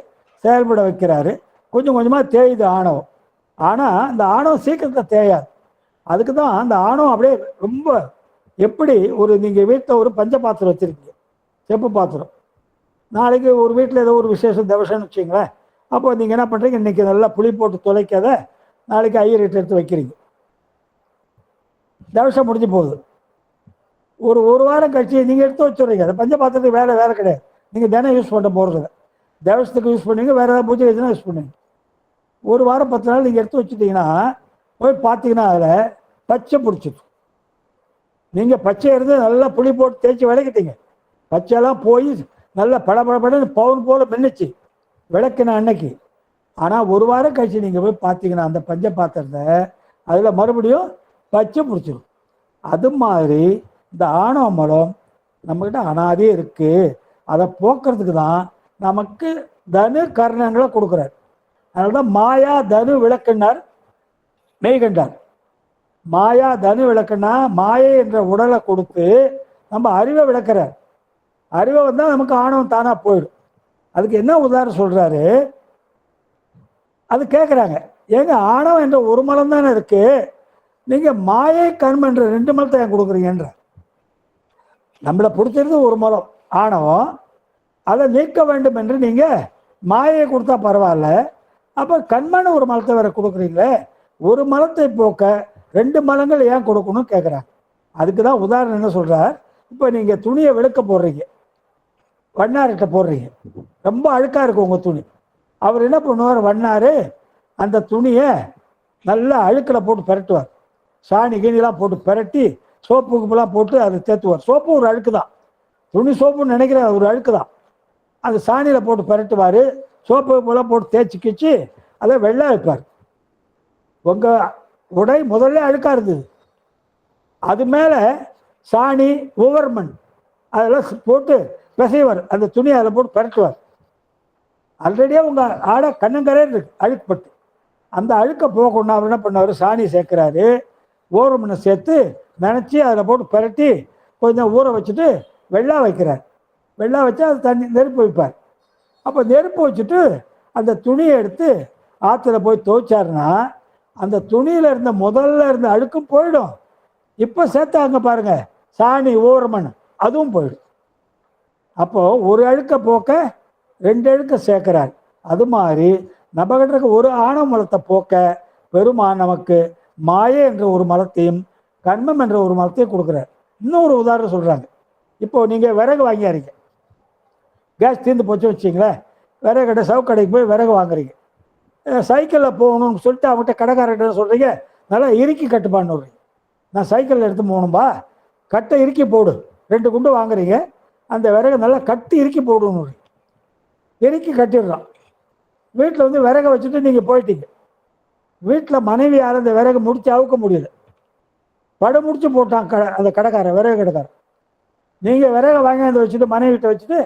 Speaker 2: செயல்பட வைக்கிறாரு, கொஞ்சம் கொஞ்சமாக தேயுது ஆணவம். ஆனால் அந்த ஆணவம் சீக்கிரத்தில் தேயாது. அதுக்கு தான் அந்த ஆணவம் அப்படியே ரொம்ப, எப்படி ஒரு நீங்கள் வீட்டில் ஒரு பஞ்ச பாத்திரம் வச்சுருக்கீங்க, செப்பு பாத்திரம். நாளைக்கு ஒரு வீட்டில் ஏதோ ஒரு விசேஷம் தவசம்னு வச்சிங்களேன். அப்போ நீங்கள் என்ன பண்ணுறீங்க? இன்றைக்கி நல்லா புளி போட்டு துளைக்காத, நாளைக்கு ஐயர்கிட்ட எடுத்து வைக்கிறீங்க. தவசம் முடிஞ்சு போகுது. ஒரு வாரம் கழிச்சு நீங்கள் எடுத்து வச்சுடுறீங்க. அந்த பஞ்ச பாத்திரத்துக்கு வேலை கிடையாது. நீங்கள் தினம் யூஸ் பண்ண போகிறது, தேவசத்துக்கு யூஸ் பண்ணுவீங்க, வேறு ஏதாவது பூஜை வச்சுனா யூஸ் பண்ணுவீங்க. ஒரு வாரம் 10 நாள் நீங்கள் எடுத்து வச்சுட்டிங்கன்னா போய் பார்த்தீங்கன்னா அதில் பச்சை பிடிச்சிடும். நீங்கள் பச்சை இருந்து நல்லா புளி போட்டு தேய்ச்சி விளக்கிட்டீங்க, பச்சையெல்லாம் போய் நல்லா படபடன்னு பவுன் போல மின்னுச்சு விளக்கின அன்னைக்கு. ஆனால் ஒரு வாரம் கழிச்சு நீங்கள் போய் பார்த்தீங்கன்னா அந்த பஞ்ச பாத்திரத்தை அதில் மறுபடியும் பச்சை பிடிச்சிடும். அது மாதிரி இந்த ஆணவ மலம் நம்மக்கிட்ட அனாதே இருக்குது. அதை போக்குறதுக்கு தான் நமக்கு தனு கர்ணங்களை கொடுக்குறார். அதனால தான் மாயா தனு விளக்குனார் மெய்கண்டார். மாயா தனு விளக்குனா மாயை என்ற உடலை கொடுத்து நம்ம அறிவை விளக்குறார். அறிவை வந்தால் நமக்கு ஆணவம் தானாக போயிடும். அதுக்கு என்ன உதாரணம் சொல்கிறாரு? அது கேட்குறாங்க, ஏங்க ஆணவம் என்ற ஒரு மலம் தானே இருக்கு, நீங்கள் மாயை கர்மம் என்ற 2 மலத்தை ஏன் கொடுக்குறீங்கன்ற? நம்மளை பிடிச்சிருந்து ஒரு மலம் ஆணவம், அதை நீக்க வேண்டும் என்று நீங்கள் மாயை கொடுத்தா பரவாயில்ல, அப்போ கண்மன ஒரு மலத்தை வேற கொடுக்குறீங்களே, ஒரு மலத்தை போக்க 2 மலங்கள் ஏன் கொடுக்கணும்னு கேட்குறாங்க. அதுக்கு தான் உதாரணம் என்ன சொல்கிறார்? இப்போ நீங்கள் துணியை வெளுக்க போடுறீங்க, வண்ணார்கிட்ட போடுறீங்க, ரொம்ப அழுக்காக இருக்கும் உங்கள் துணி. அவர் என்ன பண்ணுவார்? வண்ணார் அந்த துணியை நல்லா அழுக்கில் போட்டு பெரட்டுவார். சாணி கீனிலாம் போட்டு பெரட்டி சோப்புக்குலாம் போட்டு அதை தேத்துவார். சோப்பு ஒரு அழுக்கு தான், துணி சோப்புன்னு நினைக்கிற ஒரு அழுக்கு தான். அந்த சாணியில் போட்டு பெரட்டுவார், சோப்புக்குலாம் போட்டு தேய்ச்சி கிச்சு அதை வெள்ளை வைப்பார். உங்கள் உடை முதல்ல அழுக்காக இருந்தது, அது மேலே சாணி ஒவ்வொரு மண் அதெல்லாம் போட்டு பிசைவார், அந்த துணியை அதில் போட்டு பெரட்டுவார். ஆல்ரெடியே உங்கள் ஆடை கண்ணங்கரையில் இருக்கு அழுக்குப்பட்டு. அந்த அழுக்கை போகணும்னா அவர் என்ன பண்ணார்? சாணி சேர்க்குறாரு, ஓர மண்ணை சேர்த்து நினச்சி அதில் போட்டு பெரட்டி கொஞ்சம் ஊற வச்சுட்டு வெள்ளா வைக்கிறார். வெள்ளா வச்சு அது தண்ணி நெருப்பு வைப்பார். அப்போ நெருப்பு வச்சுட்டு அந்த துணியை எடுத்து ஆற்றுல போய் துவைச்சாருன்னா அந்த துணியில் இருந்த முதல்ல இருந்த அழுக்கும் போயிடும். இப்போ சேர்த்தாங்க பாருங்க சாணி ஓரமண், அதுவும் போயிடும். அப்போது ஒரு அழுக்கை போக்க 2 அழுக்கை சேர்க்கிறார். அது மாதிரி நம்மகிட்ட இருக்க ஒரு ஆணவ மலத்தை போக்க பெருமான் நமக்கு மாயை என்ற ஒரு மலத்தையும் கண்மம் என்ற ஒரு மலத்தையும் கொடுக்குறார். இன்னொரு உதாரணம் சொல்கிறாங்க. இப்போது நீங்கள் விறகு வாங்கியாரீங்க, கேஸ் தீர்ந்து போச்சு வச்சிங்களேன், விறகு கடை சவுக்கடைக்கு போய் விறகு வாங்குறீங்க. சைக்கிளில் போகணும்னு சொல்லிட்டு அவங்ககிட்ட கடைக்காரர்கிட்ட சொல்கிறீங்க, நல்லா இறுக்கி கட்டுப்பான்னு சொல்கிறீங்க. நான் சைக்கிளில் எடுத்து போகணும்பா, கட்டை இறுக்கி போடு, 2 குண்டு வாங்குறீங்க, அந்த விறகு நல்லா கட்டி இறுக்கி போடணும். இறுக்கி கட்டிடுறான். வீட்டில் வந்து விறகை வச்சுட்டு நீங்கள் போயிட்டீங்க. வீட்டில் மனைவியால் அந்த விறகு முடிச்சு அவுக்க முடியல, படம் முடிச்சு போட்டான் அந்த கடைக்காரன், விறகு கடைக்காரன். நீங்கள் விறகை வாங்கி வச்சுட்டு மனைவிட்ட வச்சுட்டு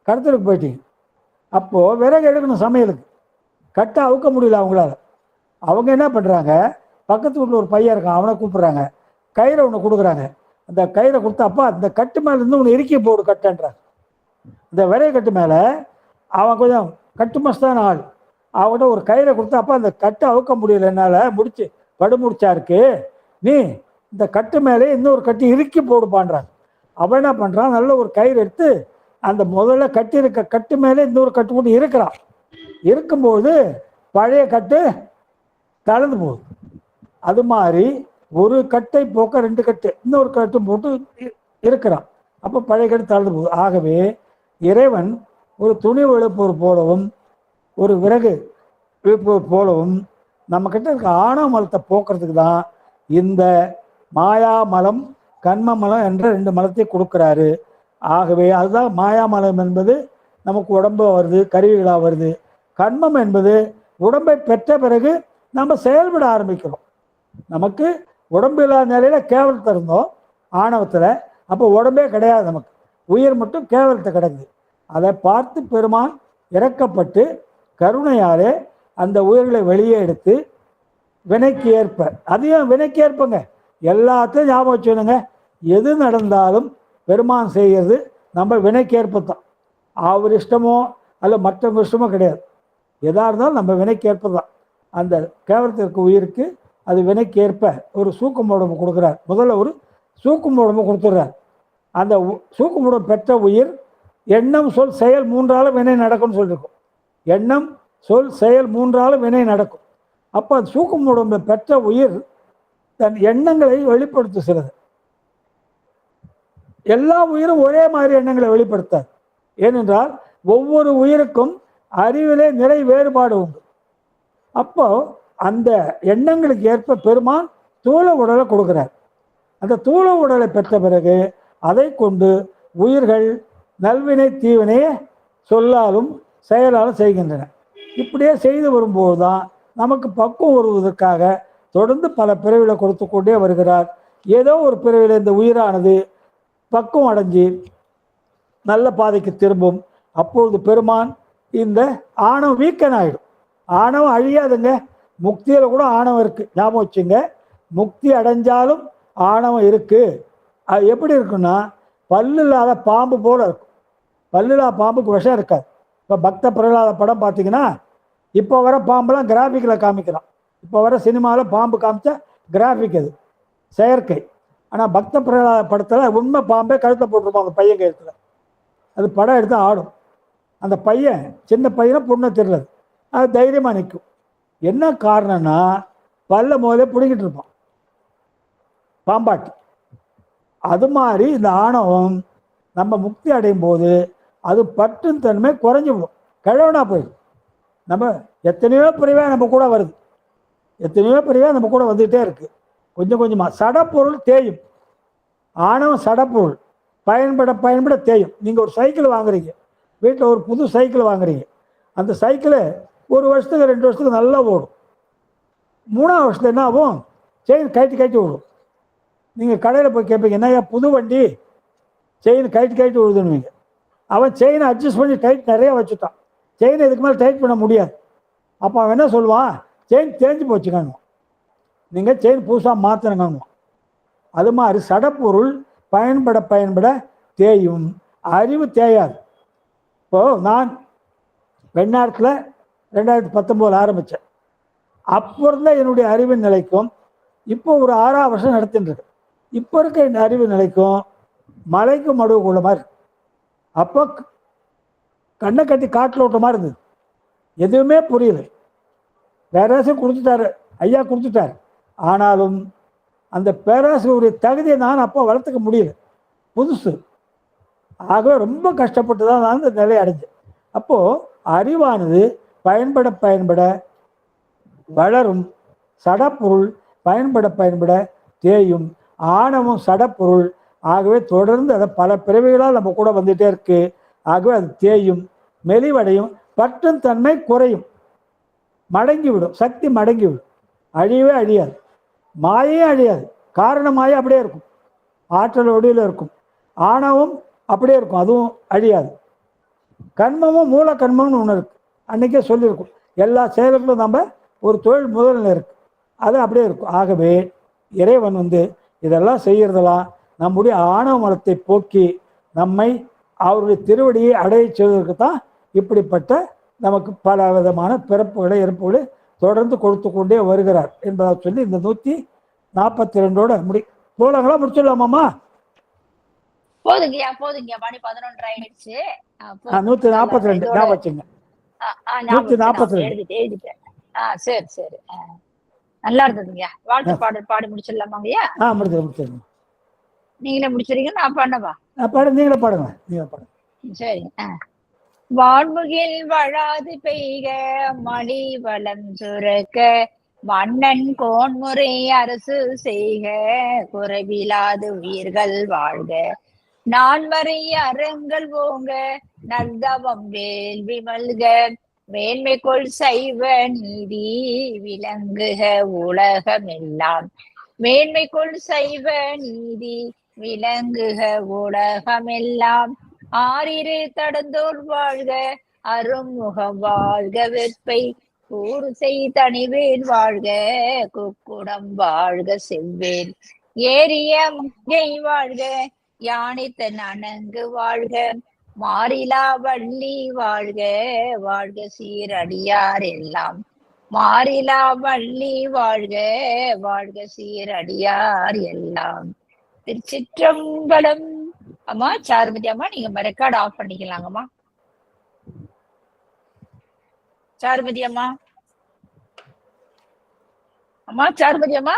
Speaker 2: கடத்தலுக்கு போயிட்டீங்க. அப்போது விறகு எடுக்கணும் சமையலுக்கு, கட்டை அவுக்க முடியல அவங்களால. அவங்க என்ன பண்ணுறாங்க? பக்கத்து வீட்டில் ஒரு பையன் இருக்கான், அவனை கூப்பிட்றாங்க, கயிறை ஒன்று கொடுக்குறாங்க, அந்த கயிறை கொடுத்து, அப்பா இந்த கட்டு மேல இருந்து ஒன்று இறுக்கி போடு கட்டுன்றார். இந்த விரைய கட்டு மேலே அவன் கொஞ்சம் கட்டு மஸ்தான ஆள், அவன்கிட்ட ஒரு கயிறை கொடுத்து, அப்பா அந்த கட்டு அவுக்க முடியல, என்னால் முடிச்சு படுமுடிச்சா இருக்கு, நீ இந்த கட்டு மேலே இன்னொரு கட்டு இறுக்கி போடுப்பான்றான். அவன் என்ன பண்ணுறான், நல்ல ஒரு கயிறு எடுத்து அந்த முதல்ல கட்டி இருக்க கட்டு மேலே இன்னொரு கட்டு போட்டு இருக்கிறான். இருக்கும்போது பழைய கட்டு கலந்து போகுது. அது மாதிரி ஒரு கட்டை போக்க 2 கட்டு இன்னொரு கட்டு போட்டு இருக்கிறான். அப்போ பழைய கட்டு தளர்ந்து போகுது. ஆகவே இறைவன் ஒரு துணி இழுப்போர் போலவும் ஒரு விறகு இழுப்போர் போலவும் நம்ம கிட்ட இருக்க ஆணவ மலத்தை போக்குறதுக்கு தான் இந்த மாயாமலம் கண்மமலம் என்ற 2 மலத்தை கொடுக்குறாரு. ஆகவே அதுதான் மாயாமலம் என்பது நமக்கு உடம்பு வருது, கருவிகளாக வருது. கண்மம் என்பது உடம்பை பெற்ற பிறகு நம்ம செயல்பட ஆரம்பிக்கிறோம். நமக்கு உடம்பு இல்லாத நிலையில கேவலத்தை இருந்தோம் ஆணவத்தில், அப்போ உடம்பே கிடையாது, நமக்கு உயிர் மட்டும் கேவலத்தை கிடக்குது. அதை பார்த்து பெருமான் இறக்கப்பட்டு கருணையாலே அந்த உயிர்களை வெளியே எடுத்து வினைக்கு ஏற்ப, அதையும் வினைக்கு ஏற்பங்க, எல்லாத்தையும் ஞாபகம் வச்சுக்கணுங்க. எது நடந்தாலும் பெருமான் செய்கிறது நம்ம வினைக்கு ஏற்பத்தான். அவர் இஷ்டமோ அல்ல மற்றவங்க இஷ்டமோ கிடையாது. எதாக இருந்தாலும் நம்ம வினைக்கு ஏற்பதான். அந்த கேவலத்திற்கு உயிருக்கு அது வினைக்கு ஏற்ப ஒரு சூக்கும் உடம்பு கொடுக்குறார். முதல்ல ஒரு சூக்கும் உடம்பு கொடுத்துட்றார். அந்த சூக்கும் உடம்பு பெற்ற உயிர் எண்ணம் சொல் செயல் 3ஆலும் வினை நடக்கும்னு சொல்லியிருக்கோம். எண்ணம் சொல் செயல் 3ஆலும் வினை நடக்கும். அப்போ அந்த சூக்கும் உடம்பு பெற்ற உயிர் தன் எண்ணங்களை வெளிப்படுத்துகிறது. எல்லா உயிரும் ஒரே மாதிரி எண்ணங்களை வெளிப்படுத்தாது. ஏனென்றால் ஒவ்வொரு உயிருக்கும் அறிவிலே நிறை வேறுபாடு உண்டு. அப்போ அந்த எண்ணங்களுக்கு ஏற்ப பெருமான் தூள உடலை கொடுக்கிறார். அந்த தூள உடலை பெற்ற பிறகு அதை கொண்டு உயிர்கள் நல்வினை தீவினையை சொல்லாலும் செயலாலும் செய்கின்றன. இப்படியே செய்து வரும்போது தான் நமக்கு பக்குவம் வருவதற்காக தொடர்ந்து பல பிறவிகளை கொடுத்து கொண்டே வருகிறார். ஏதோ ஒரு பிறவியில் இந்த உயிரானது பக்குவம் அடைஞ்சி நல்ல பாதைக்கு திரும்பும். அப்பொழுது பெருமான் இந்த ஆணவம் வீக்கன் ஆகிடும். ஆணவம் அழியாதுங்க. முக்தியில் கூட ஆணவம் இருக்குது, ஞாபகம் வச்சுங்க. முக்தி அடைஞ்சாலும் ஆணவம் இருக்குது. அது எப்படி இருக்குன்னா பல்லு இல்லாத பாம்பு போல இருக்கும். பல்லு இல்லாத பாம்புக்கு விஷம் இருக்காது. இப்போ பக்த பிரகலாத படம் பார்த்தீங்கன்னா இப்போ வர பாம்பெல்லாம் கிராஃபிக்கில் காமிக்கிறான். இப்போ வர சினிமாவில் பாம்பு காமிச்சா கிராஃபிக், அது செயற்கை. ஆனால் பக்த பிரகலாத படத்தில் உண்மை பாம்பே கழுத்தை போட்டிருப்பான் அந்த பையன் கழுத்தில். அது படம் எடுத்து ஆடும். அந்த பையன் சின்ன பையனை பொண்ணை தெரியலது, அது தைரியமாக நிற்கும். என்ன காரணம்னா பல்ல முதல்ல பிடிங்கிட்டு இருப்பான் பாம்பாட்டி. அது மாதிரி இந்த ஆணவம் நம்ம முக்தி அடையும் போது அது பற்றும் தன்மை குறைஞ்சி விடும், கிழவனா போயிடும். நம்ம எத்தனையோ பிரிவாக நம்ம கூட வருது, எத்தனையோ பிரிவாக நம்ம கூட வந்துகிட்டே இருக்குது. கொஞ்சம் கொஞ்சமாக சடப்பொருள் தேயும். ஆணவம் சடப்பொருள் பயன்பட தேயும். நீங்கள் ஒரு சைக்கிள் வாங்குறீங்க, வீட்டில் ஒரு புது சைக்கிள் வாங்குறீங்க. அந்த சைக்கிளை 1 வருஷத்துக்கு 2 வருஷத்துக்கு நல்லா ஓடும். 3ஆவது வருஷத்துல என்ன ஆகும், செயின் கட்டி விடும். நீங்கள் கடையில் போய் கேட்பீங்க, என்னையா புது வண்டி செயின் கட்டி விடுதுன்னுவீங்க. அவன் செயினை அட்ஜஸ்ட் பண்ணி டைட் நிறையா வச்சுட்டான். செயினை இதுக்கு மேலே டைட் பண்ண முடியாது. அப்போ அவன் என்ன சொல்லுவான், செயின் தேஞ்சு போச்சுக்கானுவான், நீங்கள் செயின் புதுசாக மாற்றணுங்கானுவான். அது மாதிரி சடப்பொருள் பயன்பட தேயும், அறிவு தேயாது. இப்போது நான் வெண்ணாரத்தில் 2019 ஆரம்பித்தேன். அப்போ இருந்தால் என்னுடைய அறிவு நிலைக்கும் இப்போ ஒரு 6ஆவது வருஷம் நடத்தின்றது. இப்போ இருக்க இந்த அறிவு நிலைக்கும் மலைக்கும் மடுவுக்குள்ள மாதிரி. அப்போ கண்ணை கட்டி காட்டில் விட்ட மாதிரி இருந்தது, எதுவுமே புரியல. பேராசிரியர் கொடுத்துட்டாரு, ஐயா கொடுத்துட்டார். ஆனாலும் அந்த பேராசிரியருடைய தகுதியை நான் அப்போ வளர்த்துக்க முடியல, புதுசு. ஆகவே ரொம்ப கஷ்டப்பட்டு தான் நான் இந்த நிலையை அடைஞ்சேன். அப்போது அறிவானது பயன்பட வளரும், சடப்பொருள் பயன்பட தேயும். ஆணவம் சடப்பொருள். ஆகவே தொடர்ந்து அதை பல பிறவிகளால் நம்ம கூட வந்துகிட்டே இருக்கு. ஆகவே அது தேயும், மெலிவடையும், பற்றும் தன்மை குறையும், மடங்கிவிடும், சக்தி மடங்கிவிடும். அழியவே அழியாது, மாயே அழியாது. காரண மாயை அப்படியே இருக்கும், ஆற்றல் ஒடியில் இருக்கும். ஆணவம் அப்படியே இருக்கும், அதுவும் அழியாது. கண்மமும் மூல கண்மம்னு ஒன்று இருக்குது, அன்றைக்கே சொல்லியிருக்கும். எல்லா செயல்களும் நம்ம ஒரு தொழில் முதலில் இருக்குது, அது அப்படியே இருக்கும். ஆகவே இறைவன் இதெல்லாம் செய்கிறதெல்லாம் நம்முடைய ஆணவ மலத்தை போக்கி நம்மை அவருடைய திருவடியை அடைய செய்வதற்கு தான் இப்படிப்பட்ட நமக்கு பல விதமான பிறப்புகளை இறப்புகளை தொடர்ந்து கொடுத்து கொண்டே வருகிறார் என்பதை சொல்லி இந்த 142 போலாங்களா, முடிச்சிடலாமாம்மா?
Speaker 3: போதுங்கய்யா மணி 11 ஆயிடுச்சு.
Speaker 2: 142 நான் வச்சுங்க. 142
Speaker 3: எழுதிட்டேன். சரி சரி, நல்லா இருந்ததுங்கய்யா. வாழ்த்து பாடல் பாடி முடிச்சிடலாமாங்கய்யா?
Speaker 2: முடிச்சிருங்க.
Speaker 3: நீங்களே முடிச்சிருங்க, நான் பண்ணவா?
Speaker 2: நீங்களே பாடுங்க.
Speaker 3: சரி. வான்முகில் வழாது பெய்க மணி வளம் சுரக்க மன்னன் கோன்முறை அரசு செய்க குறைவிலாது உயிர்கள் வாழ்க நான்மறை அறங்கள் ஓங்க நல்தவம் வேள்வி மல்க மேன்மைக்குள் சைவ நீதி விளங்குக உலகமெல்லாம் மேன்மைக்குள் சைவ நீதி விளங்குக உலகமெல்லாம் ஆறிரு தடந்தோர் வாழ்க அருமுகம் வாழ்க வெற்பை கூறு செய் தனிவேல் வாழ்க குக்குடம் வாழ்க செவ்வேல் ஏரிய முங்கை வாழ்க யானைத்தன் அணங்கு வாழ்க மாறிலா வள்ளி வாழ்க வாழ்க சீரடியார் எல்லாம் மாறிலா வள்ளி வாழ்க வாழ்க சீரடியார் எல்லாம். திருச்சிற்றம்பலம். அம்மா சாருமதி அம்மா, நீங்க ரெக்கார்ட் ஆஃப் பண்ணிக்கலாங்கம்மா. சாருமதி அம்மா, சாருமதி அம்மா,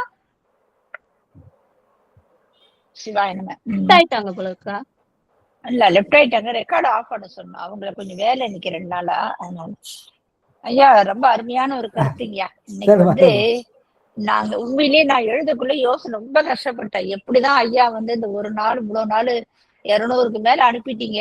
Speaker 3: சிவாய நம.
Speaker 4: ஆயிட்டாங்க போல இருக்கா?
Speaker 3: இல்ல, லெஃப்ட் ஆயிட்டாங்க. ரெக்கார்ட் ஆஃப் பண்ண சொன்னோம். அவங்கள கொஞ்சம் வேலை இன்னைக்கு 2 நாளா. அதனால ஐயா ரொம்ப அருமையான ஒரு கருத்துங்கய்யா. இன்னைக்கு நாங்க உண்மையிலேயே நான் எழுதக்குள்ள யோசனை ரொம்ப கஷ்டப்பட்டேன். எப்படிதான் ஐயா இந்த ஒரு நாள் இவ்வளவு நாள் 200க்கு மேல அனுப்பிட்டீங்க.